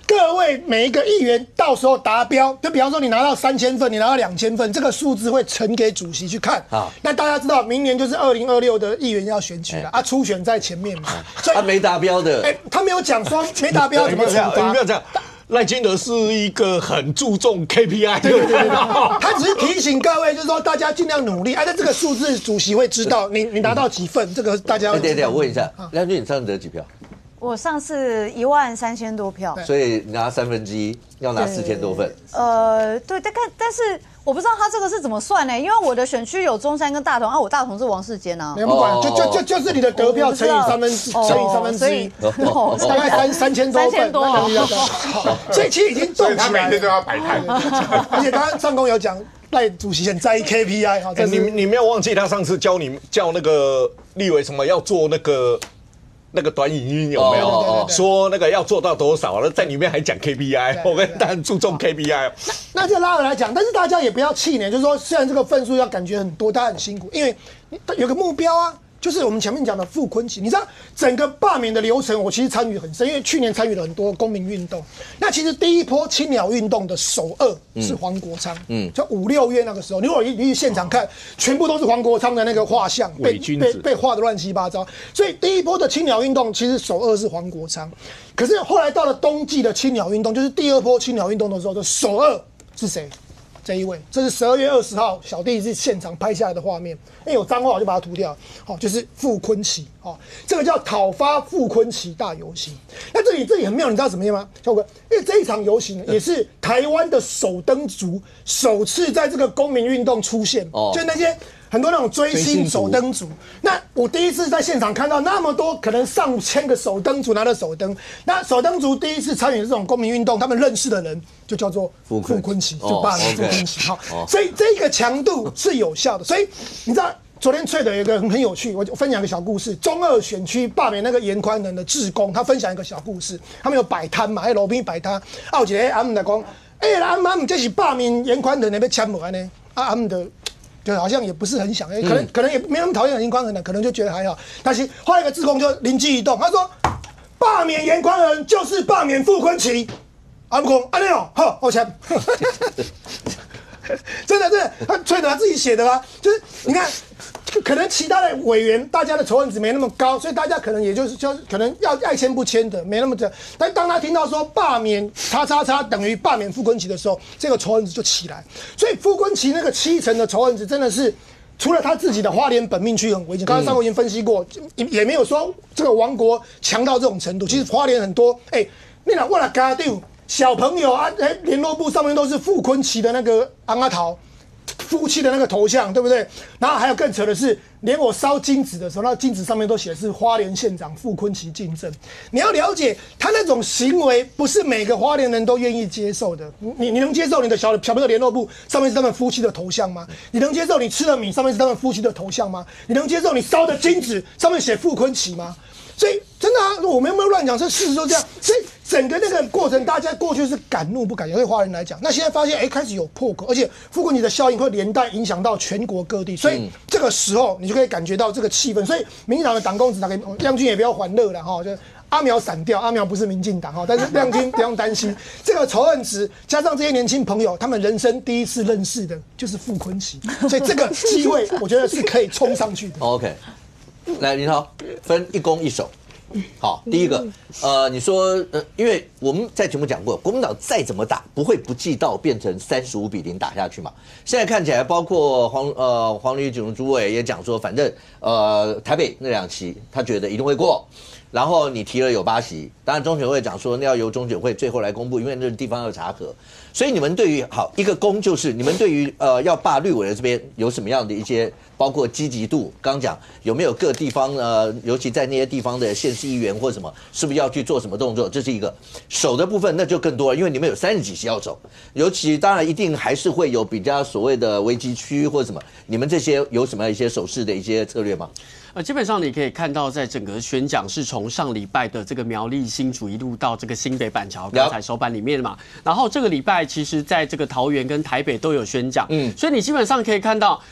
各位每一个议员到时候达标，就比方说你拿到3000份，你拿到2000份，这个数字会呈给主席去看。那大家知道，明年就是2026的议员要选举了初选在前面嘛，所以他没达标的，他没有讲说没达标怎么处罚？你不要这样。赖清德是一个很注重 KPI 的，对，他只是提醒各位，就是说大家尽量努力。那这个数字主席会知道你拿到几份，这个大家要。对，我问一下，梁君，你上次得几票？我上次13000多票，所以拿1/3，要拿4000多份。对，但是我不知道他这个是怎么算呢？因为我的选区有中山跟大同，我大同是王世坚啊。没有不管，就是你的得票乘以1/3，大概3000多份。所以其实已经动起来了。他每天都要摆摊，而且刚刚上公有讲。赖主席很在意 KPI， 你没有忘记他上次叫那个立委什么要做那个短影音有没有？说那个要做到多少？在里面还讲 KPI， 我跟他很注重 KPI。那就拉回来讲，但是大家也不要气馁，就是说虽然这个份数要感觉很多，大家很辛苦，因为有个目标啊。就是我们前面讲的傅昆萁，你知道整个罢免的流程，我其实参与很深，因为去年参与了很多公民运动。那其实第一波青鸟运动的首2是黄国昌，就5、6月那个时候，如果你去现场看，全部都是黄国昌的那个画像，被画得乱七八糟。所以第一波的青鸟运动其实首2是黄国昌，可是后来到了冬季的青鸟运动，就是第2波青鸟运动的时候，就首2是谁？这一位，这是12月20号，小弟是现场拍下来的画面，因为有脏话我就把它涂掉。就是傅昆萁，这个叫讨伐傅昆萁大游行。那这里很妙，你知道怎么样吗，小哥？因为这一场游行也是台湾的首登族首次在这个公民运动出现，就那些很多那种追星首登族。那我第一次在现场看到那么多，可能上千个首登族拿着首登。那首登族第一次参与这种公民运动，他们认识的人就叫做傅昆萁，就罢免傅昆萁。所以这个强度是有效的。所以你知道昨天翠的有一个很有趣，我分享一个小故事。中2选区罢免那个严宽仁的志工，他分享一个小故事。他们有摆摊嘛，在路边摆摊，有一个阿姆在讲，阿姆这是罢免严宽仁的要签无安呢？阿姆的。就好像也不是很想，可能也没那么讨厌严宽仁的，可能就觉得还好。但是后来一个志工就灵机一动，他说：“罢免严宽仁就是罢免傅昆萁。”阿姆讲：“安尼哦，好，我签。”真的，他吹的他自己写的啊，就是你看，可能其他的委员大家的仇恨值没那么高，所以大家可能也就是可能要爱签不签的，没那么的。但当他听到说罢免叉等于罢免傅昆萁的时候，这个仇恨值就起来。所以傅昆萁那个7成的仇恨值真的是。除了他自己的花莲本命区很危险，刚才上国已经分析过，也没有说这个王国强到这种程度。其实花莲很多，你若我来家长小朋友啊，联络簿上面都是傅昆萁的那个昂阿桃夫妻的那个头像，对不对？然后还有更扯的是，连我烧金纸的时候，那金纸上面都写的是花莲县长傅昆萁进镇。你要了解他那种行为，不是每个花莲人都愿意接受的。你能接受你的小朋友联络簿上面是他们夫妻的头像吗？你能接受你吃的米上面是他们夫妻的头像吗？你能接受你烧的金纸上面写傅昆萁吗？所以真的啊，我们有没有乱讲？这事实就这样。所以整个那个过程，大家过去是敢怒不敢言，对华人来讲，那现在发现开始有破口，而且傅昆萁的效应会连带影响到全国各地，所以这个时候你就可以感觉到这个气氛。所以民进党的党公子，亮君也不要欢乐了哈，就。阿苗闪掉，阿苗不是民进党哈，但是亮君不用担心，这个仇恨值加上这些年轻朋友，他们人生第一次认识的就是傅昆萁，所以这个机会我觉得是可以冲上去的。OK， 来林涛分一攻一守。好，第一个，你说，因为我们在节目讲过，国民党再怎么打，不会不计到变成35-0打下去嘛。现在看起来，包括黄旅主委也讲说，反正台北那2期，他觉得一定会过。然后你提了有8席，当然中选会讲说那要由中选会最后来公布，因为那是地方要查核。所以你们对于好一个公就是你们对于要罢绿委的这边有什么样的一些包括积极度？刚讲有没有各地方尤其在那些地方的县市议员或什么，是不是要去做什么动作？这是一个守的部分，那就更多了，因为你们有30几席要守，尤其当然一定还是会有比较所谓的危机区或什么，你们这些有什么一些守势的一些策略吗？基本上你可以看到，在整个选讲是从上礼拜的这个苗栗新竹一路到这个新北板桥刚才手板里面嘛，然后这个礼拜其实在这个桃园跟台北都有宣讲，所以你基本上可以看到。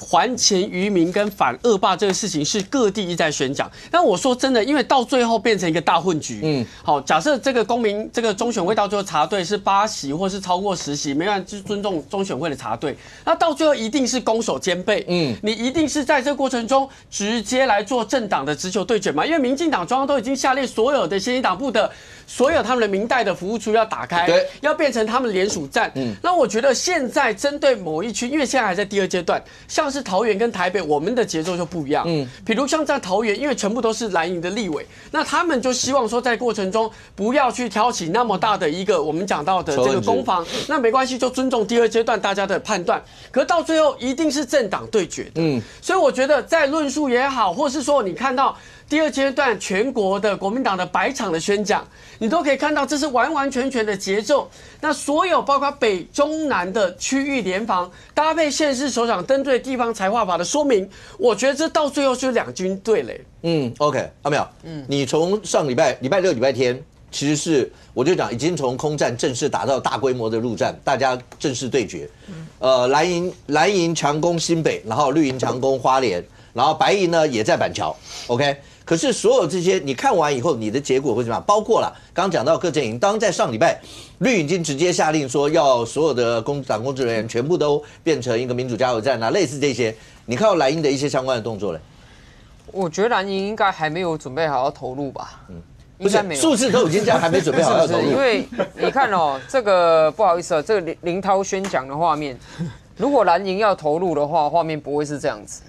还钱于民跟反恶霸这个事情是各地一再宣讲，但我说真的，因为到最后变成一个大混局。好，假设这个这个中选会到最后查对是8席或是超过10席，没办法就尊重中选会的查对，那到最后一定是攻守兼备。你一定是在这个过程中直接来做政党的直球对决嘛，因为民进党中央都已经下令所有的先进党部的所有他们的民代的服务处要打开，要变成他们联署站。那我觉得现在针对某一区，因为现在还在第2阶段，像是桃园跟台北，我们的节奏就不一样。比如像在桃园，因为全部都是蓝营的立委，那他们就希望说，在过程中不要去挑起那么大的一个我们讲到的这个攻防，那没关系，就尊重第2阶段大家的判断。可是到最后一定是政党对决的。所以我觉得在论述也好，或是说你看到第2阶段全国的国民党的100场的宣讲，你都可以看到这是完完全全的节奏。那所有包括北中南的区域联防，搭配县市首长针对地方财划法的说明，我觉得这到最后就是两军对垒。OK， 阿苗，你从上礼拜6、礼拜天，其实是我就讲已经从空战正式打到大规模的陆战，大家正式对决。蓝营强攻新北，然后绿营强攻花莲，然后白营呢也在板桥。OK。可是所有这些你看完以后，你的结果会怎么样？包括了刚刚讲到各阵营，当在上礼拜绿营已经直接下令说要所有的党公职人员全部都变成一个民主加油站啊，类似这些，你看到蓝营的一些相关的动作嘞？我觉得蓝营应该还没有准备好要投入吧。不是，数字都已经这样，还没准备好要投入。因为你看哦，这个不好意思啊，这个林涛宣讲的画面，如果蓝营要投入的话，画面不会是这样子。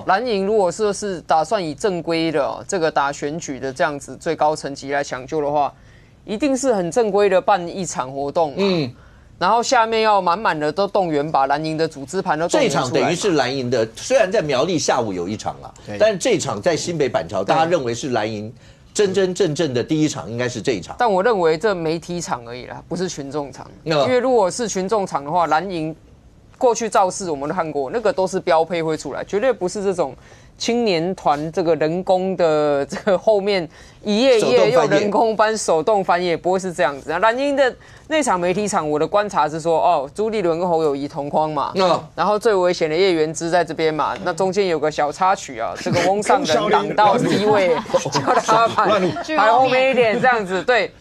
蓝营如果是打算以正规的这个打选举的这样子最高层级来抢救的话，一定是很正规的办一场活动，然后下面要满满的都动员，把蓝营的组织盘都动员出来。这场等于是蓝营的，虽然在苗栗下午有一场啦，但是这场在新北板桥，大家认为是蓝营真真正正的第一场，应该是这一场。但我认为这媒体场而已啦，不是群众场，因为如果是群众场的话，蓝营。过去造势我们都看过，那个都是标配会出来，绝对不是这种青年团这个人工的这个后面一页一页用人工翻手动翻页，不会是这样子。蓝营的那场媒体场，我的观察是说，朱立伦跟侯友宜同框嘛，然后最危险的叶元之在这边嘛，那中间有个小插曲啊，这个翁上人挡到 C 位，叫他排后面一点这样子，对。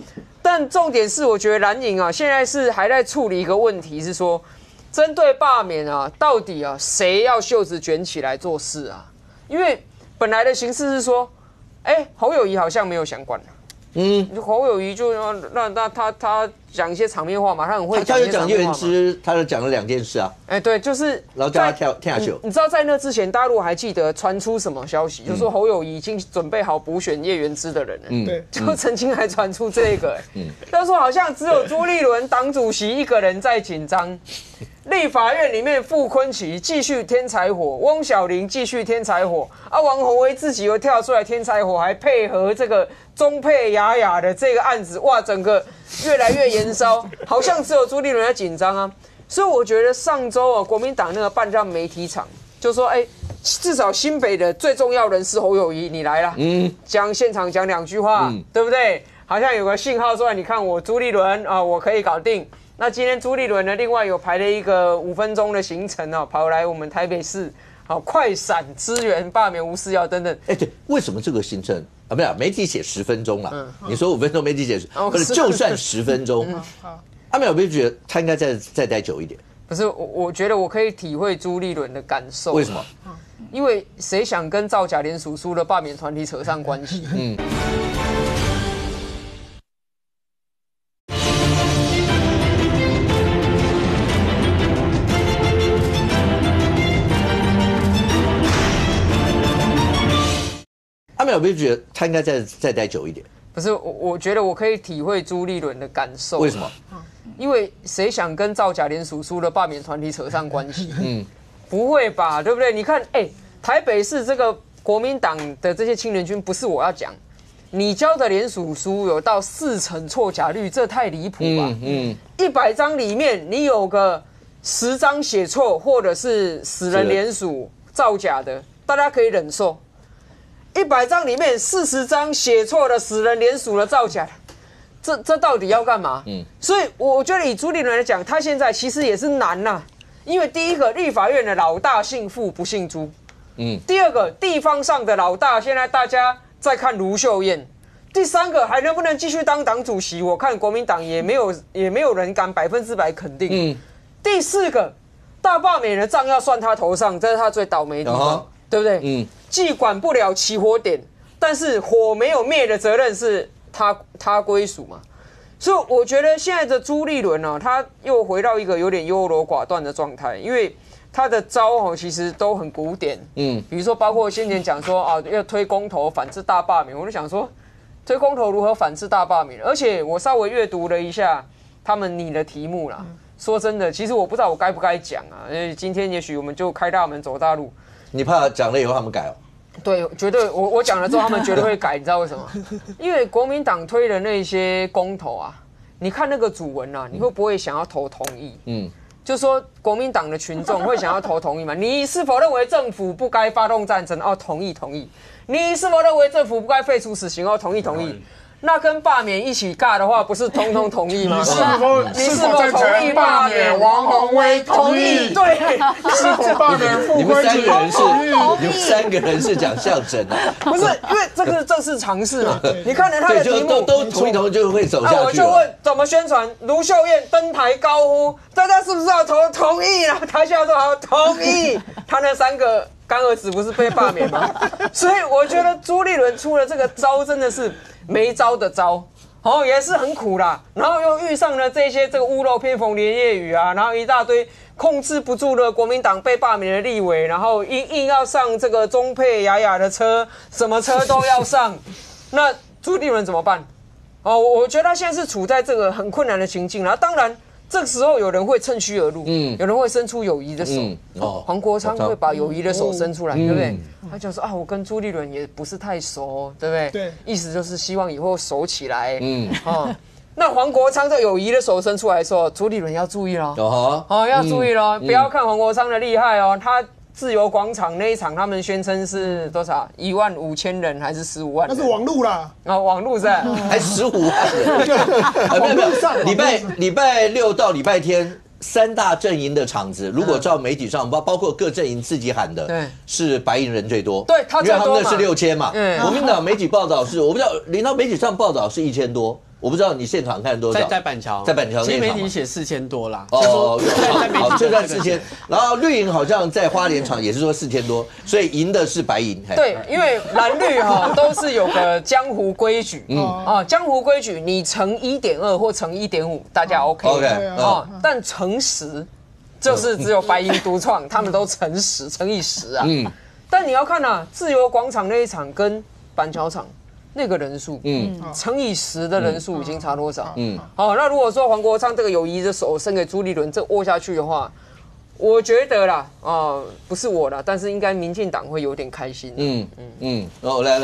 但重点是，我觉得蓝营啊，现在是还在处理一个问题，是说。针对罢免啊，到底啊谁要袖子卷起来做事啊？因为本来的形式是说，侯友宜好像没有相关侯友宜就那他讲一些场面话嘛，他很会讲一些场面话嘛。他就讲叶元之，他就讲了2件事啊。对，就是，然后叫他跳下去。你知道在那之前，大家如果还记得传出什么消息，就是说侯友宜已经准备好补选叶元之的人了。对，就曾经还传出这个，他说好像只有朱立伦党主席一个人在紧张。立法院里面，傅昆萁继续添柴火，翁小玲继续添柴火，王宏威自己又跳出来添柴火，还配合这个中配雅雅的这个案子，哇，整个越来越延烧，好像只有朱立伦在紧张啊。所以我觉得上周国民党那个办这样媒体场，就说至少新北的最重要人士侯友宜，你来了，现场讲2句话，对不对？好像有个信号说，你看我朱立伦啊，我可以搞定。那今天朱立伦呢，另外有排了一个5分钟的行程哦，跑来我们台北市，好快闪支援罢免吴思瑶等等。哎，对，为什么这个行程啊？不是媒体写10分钟了，你说5分钟，媒体写不是就算10分钟，阿美有没有觉得他应该再待久一点？不是，我觉得我可以体会朱立伦的感受。为什么？因为谁想跟造假联署书的罢免团体扯上关系？阿美有没有觉得他应该再待久一点？不是，我觉得我可以体会朱立伦的感受。为什么？因为谁想跟造假联署书的罢免团体扯上关系？不会吧，对不对？你看，台北市这个国民党的这些青年军，不是我要讲，你交的联署书有到40%错假率，这太离谱吧？100张里面你有个10张写错，或者是死人联署造假的，大家可以忍受。100张里面40张写错的死人联署的造假的，这到底要干嘛？所以我觉得以朱立伦来讲，他现在其实也是难呐，因为第一个立法院的老大姓傅不姓朱，第二个地方上的老大现在大家在看卢秀燕，第三个还能不能继续当党主席，我看国民党也没有人敢100%肯定。第四个大罢免的账要算他头上，这是他最倒霉的地方，对不对？既管不了起火点，但是火没有灭的责任是他归属嘛。所以我觉得现在的朱立伦啊，他又回到一个有点优柔寡断的状态，因为他的招其实都很古典。比如说包括先前讲说啊，要推公投反制大罢免，我就想说推公投如何反制大罢免？而且我稍微阅读了一下你的题目啦。说真的，其实我不知道我该不该讲啊，因为今天也许我们就开大门走大路。你怕讲了以后他们改哦？对，绝对，我讲了之后他们绝对会改，你知道为什么？因为国民党推的那些公投啊，你看那个主文啊，你会不会想要投同意？就说国民党的群众会想要投同意吗？你是否认为政府不该发动战争？同意。你是否认为政府不该废除死刑？同意。那跟罢免一起尬的话，不是通通同意吗？你是否同意罢免王宏威？同意。对，是否罢免傅昆萁？你们3个人是讲象征啊？不是，因为这是常识嘛。你看了他的题目，都同意就会走下去。我就问怎么宣传？卢秀燕登台高呼，大家是不是要同意啊？台下说好同意，他那3个干儿子不是被罢免吗？所以我觉得朱立伦出了这个招真的是没招的招，也是很苦啦。然后又遇上了这个屋漏偏逢连夜雨啊，然后一大堆控制不住的国民党被罢免的立委，然后硬要上这个中配雅雅的车，什么车都要上。那朱立伦怎么办？我觉得他现在是处在这个很困难的情境啦。当然，这个时候有人会趁虚而入，有人会伸出友谊的手。黄国昌会把友谊的手伸出来，对不对？他就说我跟朱立伦也不是太熟，对不对？对，意思就是希望以后熟起来。那黄国昌这友谊的手伸出来的时候，朱立伦要注意咯。要注意咯，不要看黄国昌的厉害哦，他自由广场那一场，他们宣称是多少？15000人还是15万人？那是网路啦。网路是还15万人。没有，礼拜6到礼拜天3大阵营的场子，如果照媒体上包括各阵营自己喊的，是白银人最多。对，他最多嘛，因为他们那是6000嘛。国民党媒体报道是，我不知道林涛媒体上报道是1000多。我不知道你现场看多少，在板桥，其实媒体写4000多啦。好，就算4000。然后绿营好像在花莲场也是说4000多，所以赢的是白银。对，因为蓝绿都是有个江湖规矩，江湖规矩你乘1.2或乘1.5，大家 OK。但乘10就是只有白银独创，他们都乘10乘以10啊。但你要看啊，自由广场那一场跟板桥场。那个人数，乘以10的人数已经差多少？那如果说黄国昌这个友谊的手伸给朱立伦，这握下去的话，我觉得啦，不是我啦，但是应该民进党会有点开心。来，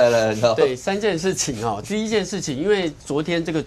对，3件事情哦。第一件事情，因为昨天这个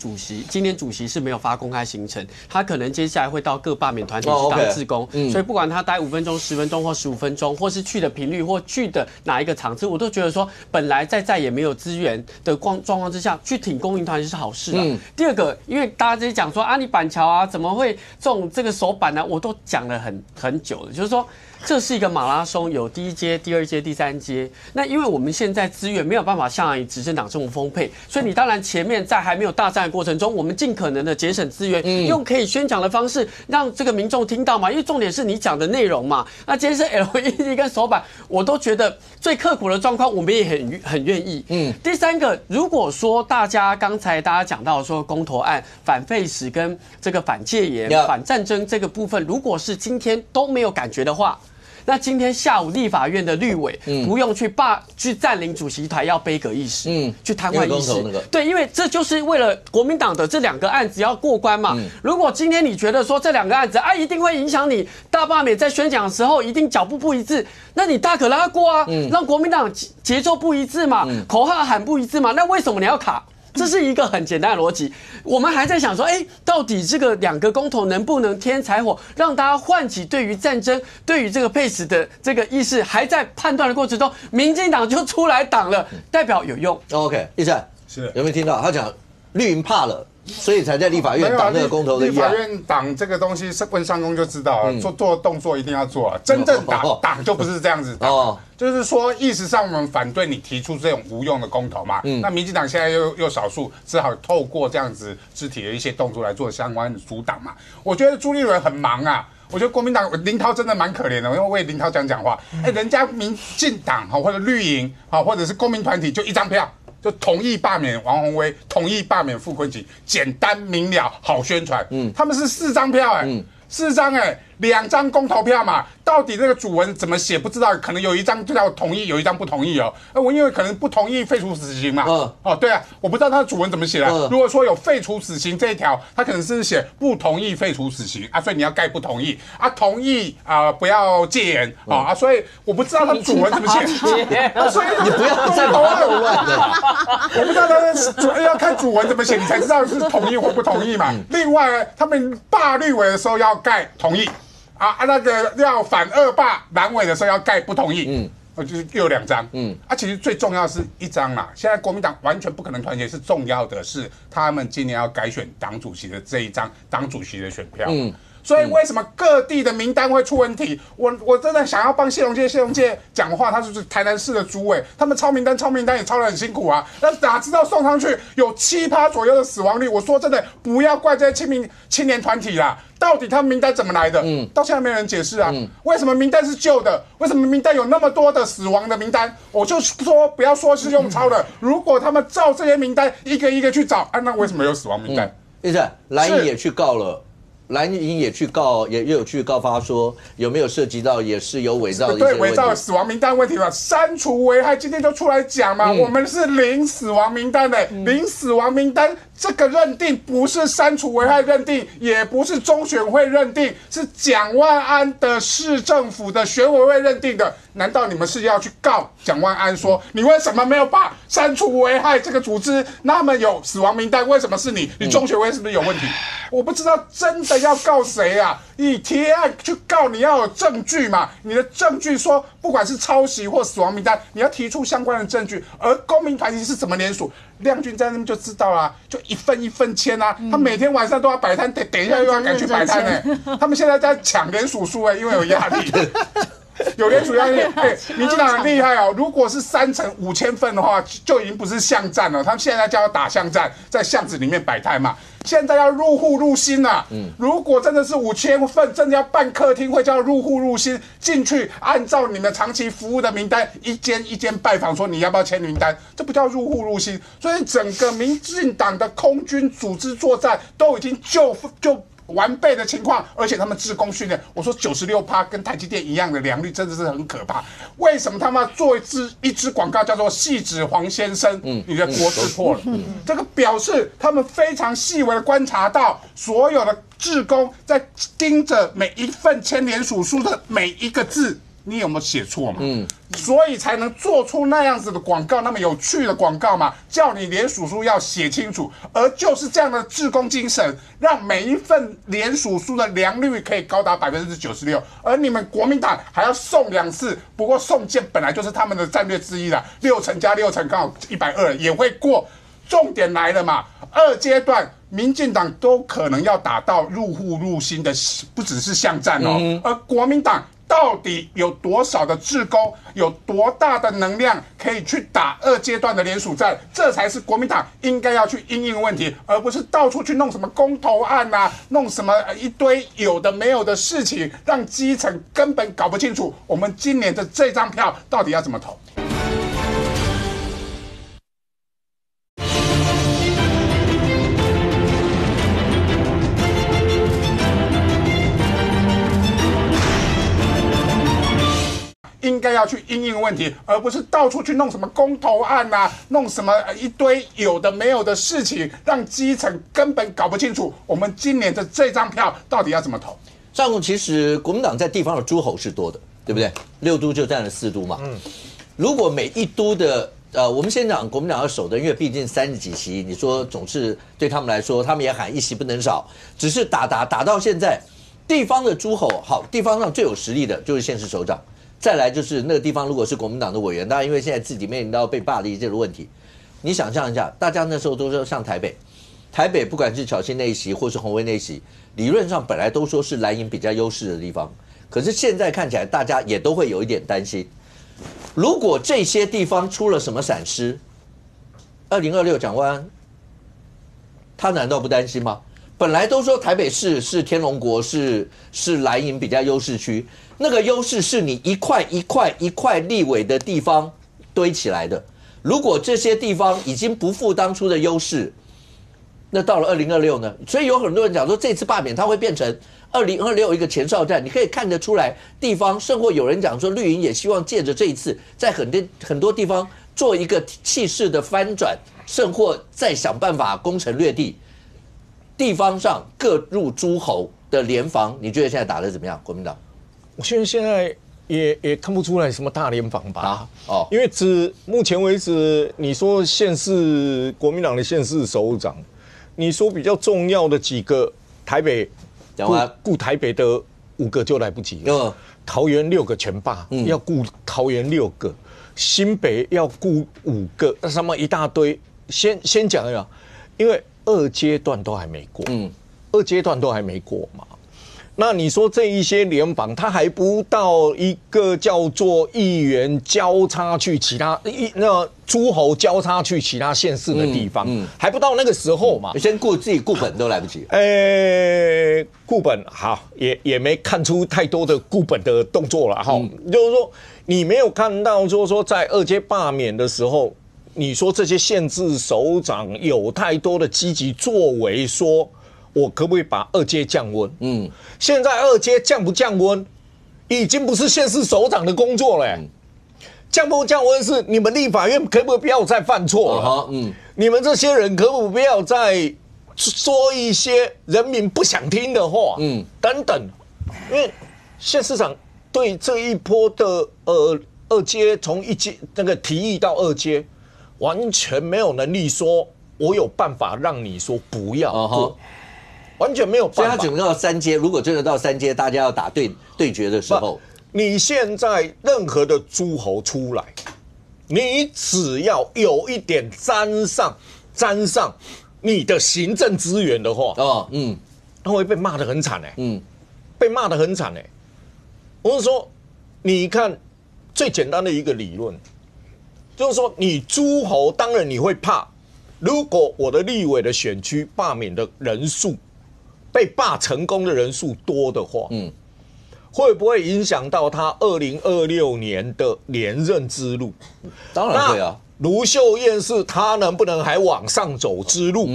今天主席是没有发公开行程，他可能接下来会到各罢免团体去当志工，所以不管他待5分钟、10分钟或15分钟，或是去的频率或去的哪一个场次，我都觉得说，本来在也没有资源的状况之下，去挺公民团体是好事啊。第二个，因为大家直接讲说啊，你板桥啊怎么会中这个手板呢？我都讲了很久了，就是说这是一个马拉松，有第1阶、第2阶、第3阶。那因为我们现在资源没有办法像执政党这么丰沛，所以你当然前面在还没有大战的过程中，我们尽可能的节省资源，用可以宣讲的方式让这个民众听到嘛。因为重点是你讲的内容嘛。那今天是 LED 跟手板，我都觉得最刻苦的状况，我们也很愿意。第三个，如果说刚才大家讲到说公投案、反废食跟这个反戒严、反战争这个部分，如果是今天都没有感觉的话，那今天下午立法院的律委不用去占领主席台，要杯葛议事，去瘫痪议事。对，因为这就是为了国民党的这2个案子要过关嘛。如果今天你觉得说这2个案子一定会影响你大罢免在宣讲的时候一定脚步不一致，那你大可让他过啊，让国民党节奏不一致嘛，口号喊不一致嘛，那为什么你要卡？这是一个很简单的逻辑。我们还在想说，到底这个2个公投能不能添柴火，让大家唤起对于战争、对于这个配死的这个意识？还在判断的过程中，民进党就出来挡了，代表有用。OK， 一战是有没有听到？他讲绿营怕了。所以才在立法院挡那个公投的立法院挡这个东西，问上公就知道了，做动作一定要做啊。真正挡就不是这样子挡，就是说意识上我们反对你提出这种无用的公投嘛。那民进党现在又少数，只好透过这样子肢体的一些动作来做相关的阻挡嘛。我觉得朱立伦很忙啊。我觉得国民党林涛真的蛮可怜的，因为为林涛讲话，人家民进党或者绿营或者是公民团体就1张票。就同意罢免王宏威，同意罢免傅昆萁，简单明了，好宣传。他们是4张票4张2张公投票嘛，到底这个主文怎么写不知道，可能有1张就叫同意，有1张不同意哦。我因为可能不同意废除死刑嘛。对啊，我不知道他的主文怎么写的。如果说有废除死刑这一条，他可能是写不同意废除死刑啊，所以你要盖不同意啊，同意不要戒严啊，所以我不知道他主文怎么写。所以你不要再把它弄乱了。我不知道他要看主文怎么写，你才知道是同意或不同意嘛。另外，他们罢绿委的时候要盖同意。那个要反2罢蓝委的时候要盖不同意，就是又2张，其实最重要是1张啦。现在国民党完全不可能团结，是重要的是他们今年要改选党主席的这1张党主席的选票。所以为什么各地的名单会出问题？我真的想要帮谢龙介讲话，他是台南市的主委，他们抄名单也抄得很辛苦啊。那哪知道送上去有7%左右的死亡率？我说真的，不要怪这些青年团体啦。到底他们名单怎么来的？到现在没人解释啊。为什么名单是旧的？为什么名单有那么多的死亡的名单？我就说不要说是用抄的，如果他们照这些名单一个一个去找，那为什么有死亡名单？意思蓝营也去告了。蓝营也去告，也有去告发说有没有涉及到也是有伪造的一些问题。对，伪造死亡名单问题嘛，删除危害，今天就出来讲嘛，我们是零死亡名单的，零死亡名单这个认定不是删除危害认定，也不是中选会认定，是蒋万安的市政府的选委会认定的。难道你们是要去告蒋万安说，你为什么没有把删除危害这个组织那么有死亡名单？为什么是你？你中选会是不是有问题？我不知道真的要告谁啊？你提案去告，你要有证据嘛？你的证据说，不管是抄袭或死亡名单，你要提出相关的证据。而公民团体是怎么联署？亮君在那边就知道啦，就一份一份签啊。他每天晚上都要摆摊，等一下又要赶去摆摊呢。他们现在在抢联署数因为有压力。有联署压力，民进党很厉害哦。如果是3成5000份的话，就已经不是巷战了。他们现在就要打巷战，在巷子里面摆摊嘛。现在要入户入心了。如果真的是5000份，真的要办客厅会，叫入户入心进去，按照你们长期服务的名单，一间一间拜访，说你要不要签名单，这不叫入户入心。所以整个民进党的空军组织作战都已经就完备的情况，而且他们志工训练，我说96%跟台积电一样的良率，真的是很可怕。为什么他们要做一支广告叫做细指黄先生？你的国字破了，这个表示他们非常细微的观察到所有的志工在盯着每一份签联署书的每一个字。你有没有写错嘛？所以才能做出那样子的广告，那么有趣的广告嘛，叫你联署书要写清楚。而就是这样的志工精神，让每一份联署书的良率可以高达96%。而你们国民党还要送2次，不过送件本来就是他们的战略之一啦，6成加6成刚好120也会过。重点来了嘛，2阶段民进党都可能要打到入户入心的，不只是巷战哦，而国民党。到底有多少的志工，有多大的能量可以去打2阶段的联署战？这才是国民党应该要去因应问题，而不是到处去弄什么公投案啊，弄什么一堆有的没有的事情，让基层根本搞不清楚我们今年的这张票到底要怎么投。应该要去因应问题，而不是到处去弄什么公投案啊，弄什么一堆有的没有的事情，让基层根本搞不清楚我们今年的这张票到底要怎么投。上午其实国民党在地方的诸侯是多的，对不对？6都就占了4都嘛。如果每一都的我们先讲国民党要守的，因为毕竟30几席，你说总是对他们来说，他们也喊1席不能少，只是打到现在，地方的诸侯好，地方上最有实力的就是县市首长。再来就是那个地方，如果是国民党的委员，当然因为现在自己面临到被罢的一些问题，你想象一下，大家那时候都说上台北不管是巧芯那一席或是宏威那一席，理论上本来都说是蓝营比较优势的地方，可是现在看起来大家也都会有一点担心，如果这些地方出了什么闪失，2026蒋万安他难道不担心吗？本来都说台北市是天龙国，是蓝营比较优势区，那个优势是你一块立委的地方堆起来的。如果这些地方已经不复当初的优势，那到了2026呢？所以有很多人讲说，这次罢免它会变成2026一个前哨战。你可以看得出来，地方甚或有人讲说，绿营也希望借着这一次，在很多地方做一个气势的翻转，甚或再想办法攻城略地。地方上各入诸侯的联防，你觉得现在打得怎么样？国民党？我现在也看不出来什么大联防吧。因为目前为止，你说县市国民党的县市首长，你说比较重要的几个，台北顾台北的5个就来不及了。桃园6个全罢，要顾桃园6个，新北要顾5个，那什么一大堆。先讲一下，因为2阶段都还没过，2阶段都还没过嘛。那你说这一些联防，它还不到一个叫做议员交叉去其他诸侯交叉去其他县市的地方，还不到那个时候嘛。先自己顾本都来不及。顾本好，也没看出太多的顾本的动作了哈。就是说，你没有看到说在2阶罢免的时候。你说这些县市首长有太多的积极作为，说我可不可以把2阶降温？现在2阶降不降温，已经不是县市首长的工作了。降不降温是你们立法院可不可以不要再犯错了？你们这些人可不可以不要再说一些人民不想听的话？等等，因为县市长对这一波的2阶从1阶那个提议到2阶。完全没有能力说，我有办法让你说不要过，完全没有办法。所以他只能到3阶。如果真的到3阶，大家要打对决的时候，你现在任何的诸侯出来，你只要有一点沾上你的行政资源的话，他会被骂得很惨被骂得很惨我是说，你看最简单的一个理论。就是说，你诸侯当然你会怕，如果我的立委的选区罢免的人数被罢成功的人数多的话，会不会影响到他2026年的连任之路？当然会啊。卢秀燕是他能不能还往上走之路？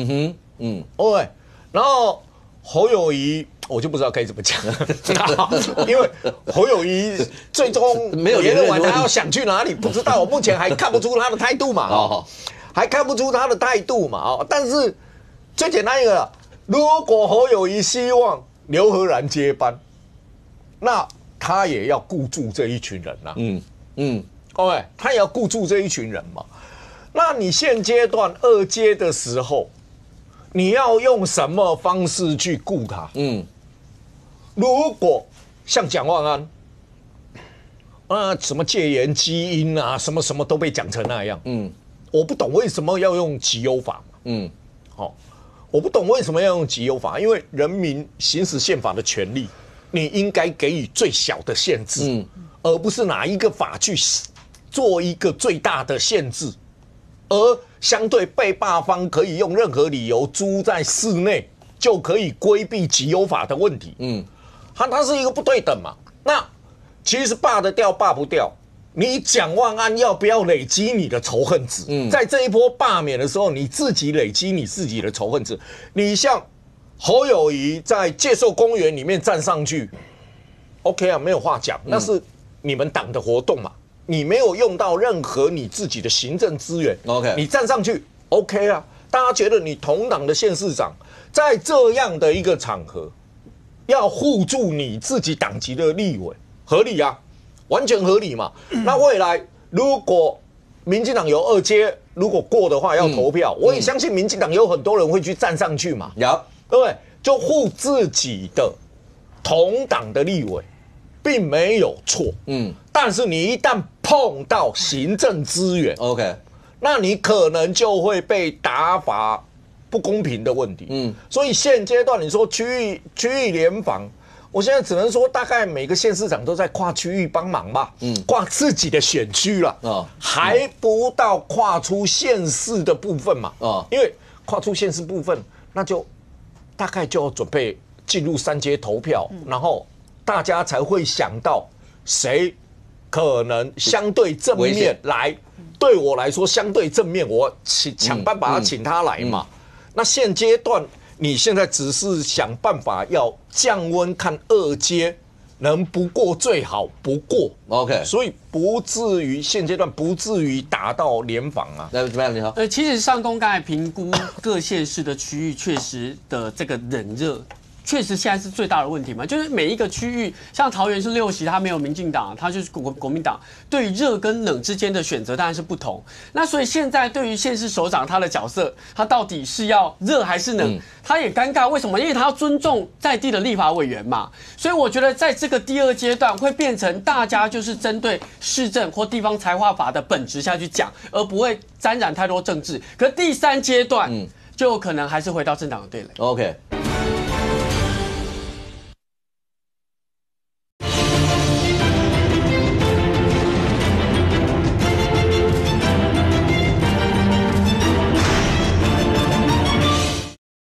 然后侯友宜我就不知道该怎么讲，因为侯友宜最终没有连任完他要想去哪里不知道，我目前还看不出他的态度嘛，还看不出他的态度嘛，但是最简单一个，如果侯友宜希望刘和然接班，那他也要顾住这一群人呐，OK， 他也要顾住这一群人嘛，那你现阶段2阶的时候，你要用什么方式去顾他？如果像蒋万安，什么戒严基因啊，什么都被讲成那样，我不懂为什么要用集邮法嘛，我不懂为什么要用集邮法，因为人民行使宪法的权利，你应该给予最小的限制，而不是拿一个法去做一个最大的限制，而相对被罢方可以用任何理由租在室内就可以规避集邮法的问题，它是一个不对等嘛。那其实罢得掉罢不掉，你蒋万安要不要累积你的仇恨值？在这一波罢免的时候，你自己累积你自己的仇恨值。你像侯友宜在介寿公园里面站上去 ，OK 啊，没有话讲，那是你们党的活动嘛，你没有用到任何你自己的行政资源 ，OK， 你站上去 OK 啊，大家觉得你同党的县市长在这样的一个场合要护住你自己党籍的立委，合理啊，完全合理嘛。那未来如果民进党有2阶，如果过的话要投票，我也相信民进党有很多人会去站上去嘛，对不对？就护自己的同党的立委，并没有错，但是你一旦碰到行政资源 ，OK， 那你可能就会被打法不公平的问题，所以现阶段你说区域联防，我现在只能说大概每个县市长都在跨区域帮忙吧，跨自己的选区了，还不到跨出县市的部分嘛，因为跨出县市部分，那就大概就要准备进入3阶投票，然后大家才会想到谁可能相对正面来，对我来说相对正面，我想办法请他来嘛。那现阶段你现在只是想办法要降温，看2阶能不过最好不过 ，OK， 所以不至于现阶段不至于达到联防啊。那怎么样？你好，其实上公刚才评估各县市的区域确实的这个冷热。确实现在是最大的问题嘛，就是每一个区域，像桃园是6席，它没有民进党，它就是国民党，对于热跟冷之间的选择当然是不同。那所以现在对于县市首长他的角色，他到底是要热还是冷，他也尴尬。为什么？因为他要尊重在地的立法委员嘛。所以我觉得在这个第2阶段会变成大家就是针对市政或地方财划法的本质下去讲，而不会沾染太多政治。可第3阶段就有可能还是回到政党的对垒。OK。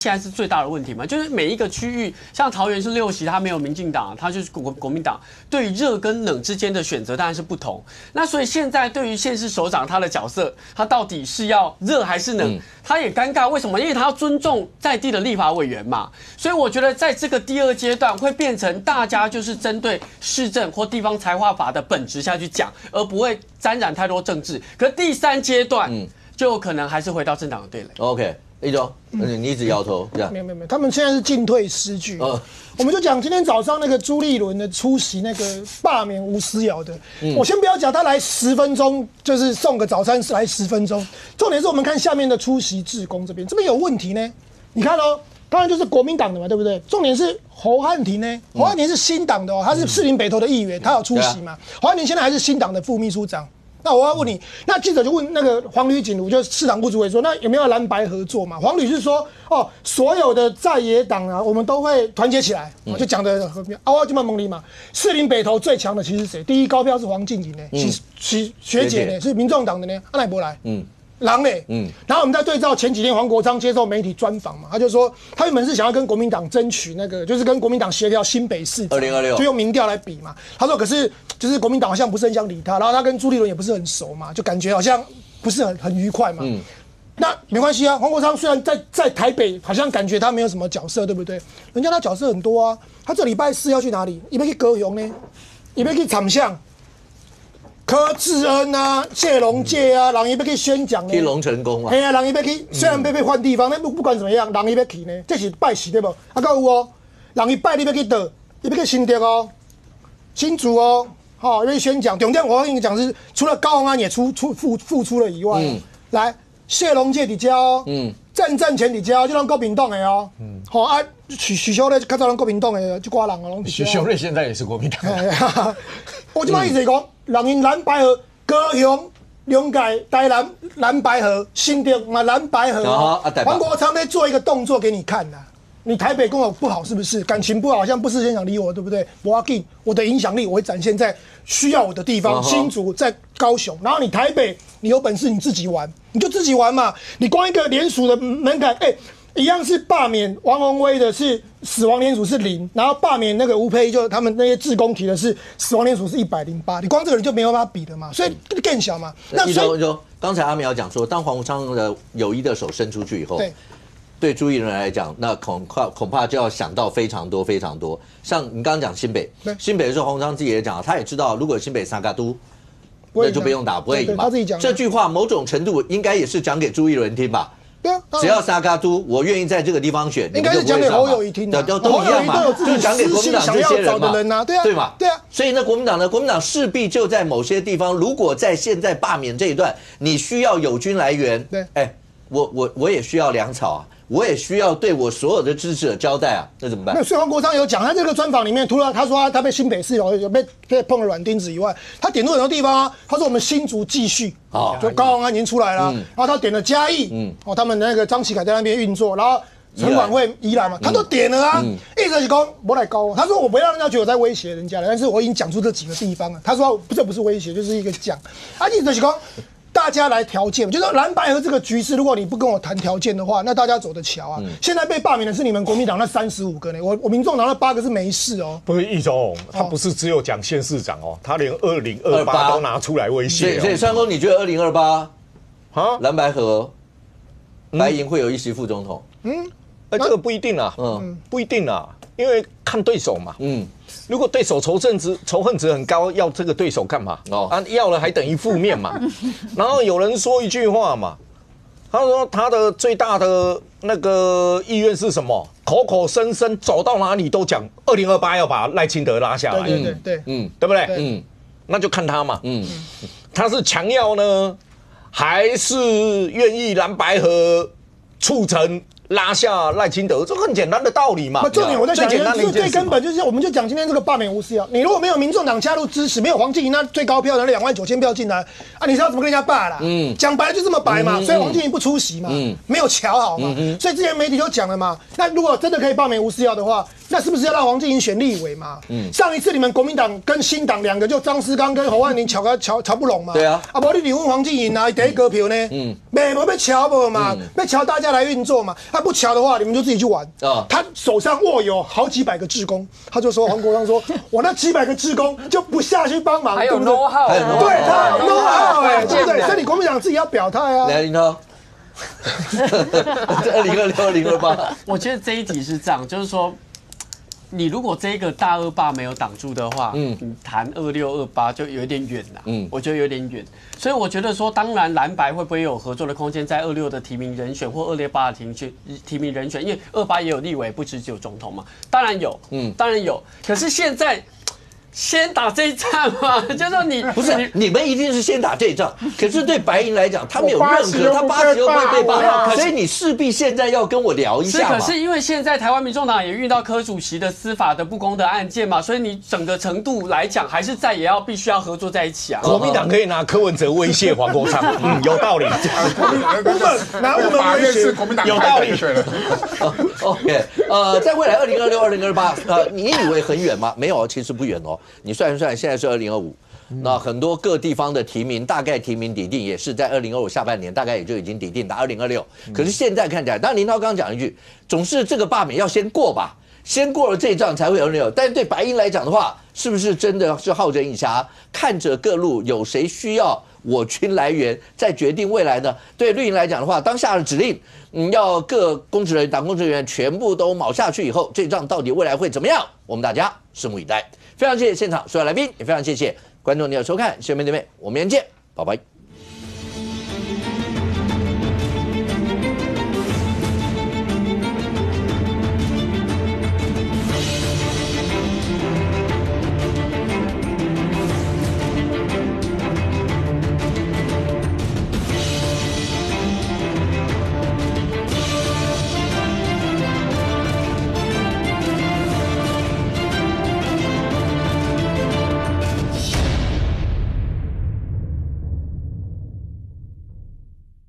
现在是最大的问题嘛，就是每一个区域，像桃园是6席，它没有民进党，它就是国民党，对于热跟冷之间的选择当然是不同。那所以现在对于县市首长他的角色，他到底是要热还是冷，他也尴尬。为什么？因为他要尊重在地的立法委员嘛。所以我觉得在这个第2阶段会变成大家就是针对市政或地方财划法的本质下去讲，而不会沾染太多政治。可第3阶段就有可能还是回到政党的对垒。OK。立中，你一直摇头，这样没有，他们现在是进退失据。我们就讲今天早上那个朱立伦的出席那个罢免吴思瑶的，我先不要讲他来10分钟，就是送个早餐来10分钟。重点是我们看下面的出席志工这边有问题呢。你看哦，当然就是国民党的嘛，对不对？重点是侯汉廷呢，侯汉廷是新党的哦，他是士林北投的议员，他有出席嘛。侯汉廷现在还是新党的副秘书长。那我要问你，那记者就问那个黄吕锦如，就是市党部主委说，那有没有蓝白合作嘛？黄吕是说，所有的在野党啊，我们都会团结起来，就讲的和平。我就问蒙里嘛，士林北投最强的其实是谁？第一高票是黄静莹呢，学姐呢是民众党的呢，阿乃伯来，狼嘞，然后我们再对照前几天黄国昌接受媒体专访嘛，他就说他原本是想要跟国民党争取那个，就是跟国民党协调新北市2026，就用民调来比嘛。他说可是就是国民党好像不是很想理他，然后他跟朱立伦也不是很熟嘛，就感觉好像不是很愉快嘛。那没关系啊，黄国昌虽然在台北好像感觉他没有什么角色，对不对？人家他角色很多啊。他这礼拜4要去哪里？伊要去高雄呢，伊要去场巷。柯志恩啊，谢龙介啊，人伊要去宣讲呢。去龙成功啊。嘿啊，人伊要去，虽然被换地方，但不管怎么样，人伊要去呢，这是拜喜对不？啊，还有哦，人伊拜你要去倒，伊要去新竹哦，新竹哦，好，要去宣讲。重点我跟你讲是，除了高虹安也付出了以外，来。谢龙介伫遮哦，战前伫遮就让国民党的哦，好啊，许修咧，较早让国民党的这挂人哦，许修咧现在也是国民党。我即摆意思是讲，人因蓝白河、高雄、龙界、台南蓝白河、新竹嘛蓝白河哦，黄国昌在做一个动作给你看呐。你台北跟我不好是不是？感情不好，好像不是很想理我，对不对？我要给我的影响力，我会展现在需要我的地方，新竹在高雄。然后你台北，你有本事你自己玩，你就自己玩嘛。你光一个联署的门槛，一样是罢免王宏威的是死亡联署是0，然后罢免那个吴佩就他们那些志工提的是死亡联署是108，你光这个人就没有办法比的嘛，所以更小嘛。那所以刚才阿苗讲说，当黄国昌的友谊的手伸出去以后，对朱立伦来讲，那恐怕就要想到非常多非常多。像你刚刚讲新北的时候，黄国昌自己也讲，他也知道如果新北三嘎都，那就不用打，不会赢嘛。他自己讲这句话，某种程度应该也是讲给朱立伦听吧。对啊，只要沙嘎都，我愿意在这个地方选，应该是讲给侯友宜听的，都一样嘛，就讲给国民党这些人嘛，对啊，对嘛，对啊。所以那国民党呢，国民党势必就在某些地方，如果在现在罢免这一段，你需要友军来源，对，我也需要粮草啊。我也需要对我所有的支持者交代啊，那怎么办？那所以黄国昌有讲，他这个专访里面，除了他说他被新北市有被碰了软钉子以外，他点出很多地方啊。他说我们新竹继续，就高虹安已经出来了，然后他点了嘉义，他们那个张启凯在那边运作，然后陈婉慧宜兰嘛，他都点了啊。一直是讲我来高，他说我不要让人家觉得我在威胁人家了，但是我已经讲出这几个地方了。他说这不是威胁，就是一个讲，一直是讲。大家来条件，就是蓝白河这个局势，如果你不跟我谈条件的话，那大家走得桥啊。现在被罢免的是你们国民党那35个呢，我民众党那8个是没事哦。不是易总，他不是只有讲县市长哦，他连2028都拿出来威胁。所以川公，你觉得2028啊，蓝白河白银会有一席副总统？这个不一定啊，不一定啊，因为看对手嘛。如果对手仇恨值很高，要这个对手干嘛？要了还等于负面嘛。然后有人说一句话嘛，他说他的最大的那个意愿是什么？口口声声走到哪里都讲2028要把赖清德拉下来。对，对不对？那就看他嘛。他是强要呢，还是愿意蓝白河促成？拉下赖清德，这很简单的道理嘛。重点我在想，最根本就是，我们就讲今天这个罢免无私啊。你如果没有民众党加入支持，没有黄敬怡那最高票的29000票进来啊，你是要怎么跟人家罢啦？讲白了就这么白嘛。所以黄敬怡不出席嘛，没有瞧好嘛。所以之前媒体就讲了嘛，那如果真的可以罢免吴思瑶的话，那是不是要让黄敬怡选立委嘛？上一次你们国民党跟新党两个就张思刚跟侯万宁瞧不拢嘛。对啊，无你问黄敬怡拿第一高票呢？没被瞧不嘛，被瞧大家来运作嘛。不巧的话，你们就自己去玩。他手上握有好几百个志工，他就说黄国昌说，我那几百个志工就不下去帮忙，还有 know how， 对，他有 know how， 对不对？所以你国民党自己要表态啊。来，林涛，2026、2028，我觉得这一题是这样，就是说。你如果这个大28没有挡住的话，你谈26、28就有点远了。我觉得有点远，所以我觉得说，当然蓝白会不会有合作的空间，在26的提名人选或268的提名人选，因为28也有立委，不只有总统嘛，当然有，当然有。可是现在。先打这一仗嘛，就是说你不是你们一定是先打这一仗，可是对白银来讲，他没有任何，他80又不会被罢，所以你势必现在要跟我聊一下嘛。可是因为现在台湾民众党也遇到柯主席的司法的不公的案件嘛，所以你整个程度来讲，还是也要必须要合作在一起啊。国民党可以拿柯文哲威胁黄国昌，有道理。拿我们威胁国民党有道理。OK， 在未来2026、2028，你以为很远吗？没有，其实不远哦。你算一算，现在是2025，那很多各地方的提名，大概提名底定也是在2025下半年，大概也就已经底定到2026。可是现在看起来，当然林涛刚刚讲一句，总是这个罢免要先过吧。先过了这一仗才会有人有。但是对白银来讲的话，是不是真的是好整以暇，看着各路有谁需要我军来源，再决定未来呢？对绿营来讲的话，当下的指令，要各公职人员、党公职人员全部都卯下去以后，这仗到底未来会怎么样？我们大家拭目以待。非常谢谢现场所有来宾，也非常谢谢观众您的收看，谢谢妹妹，我们明天见，拜拜。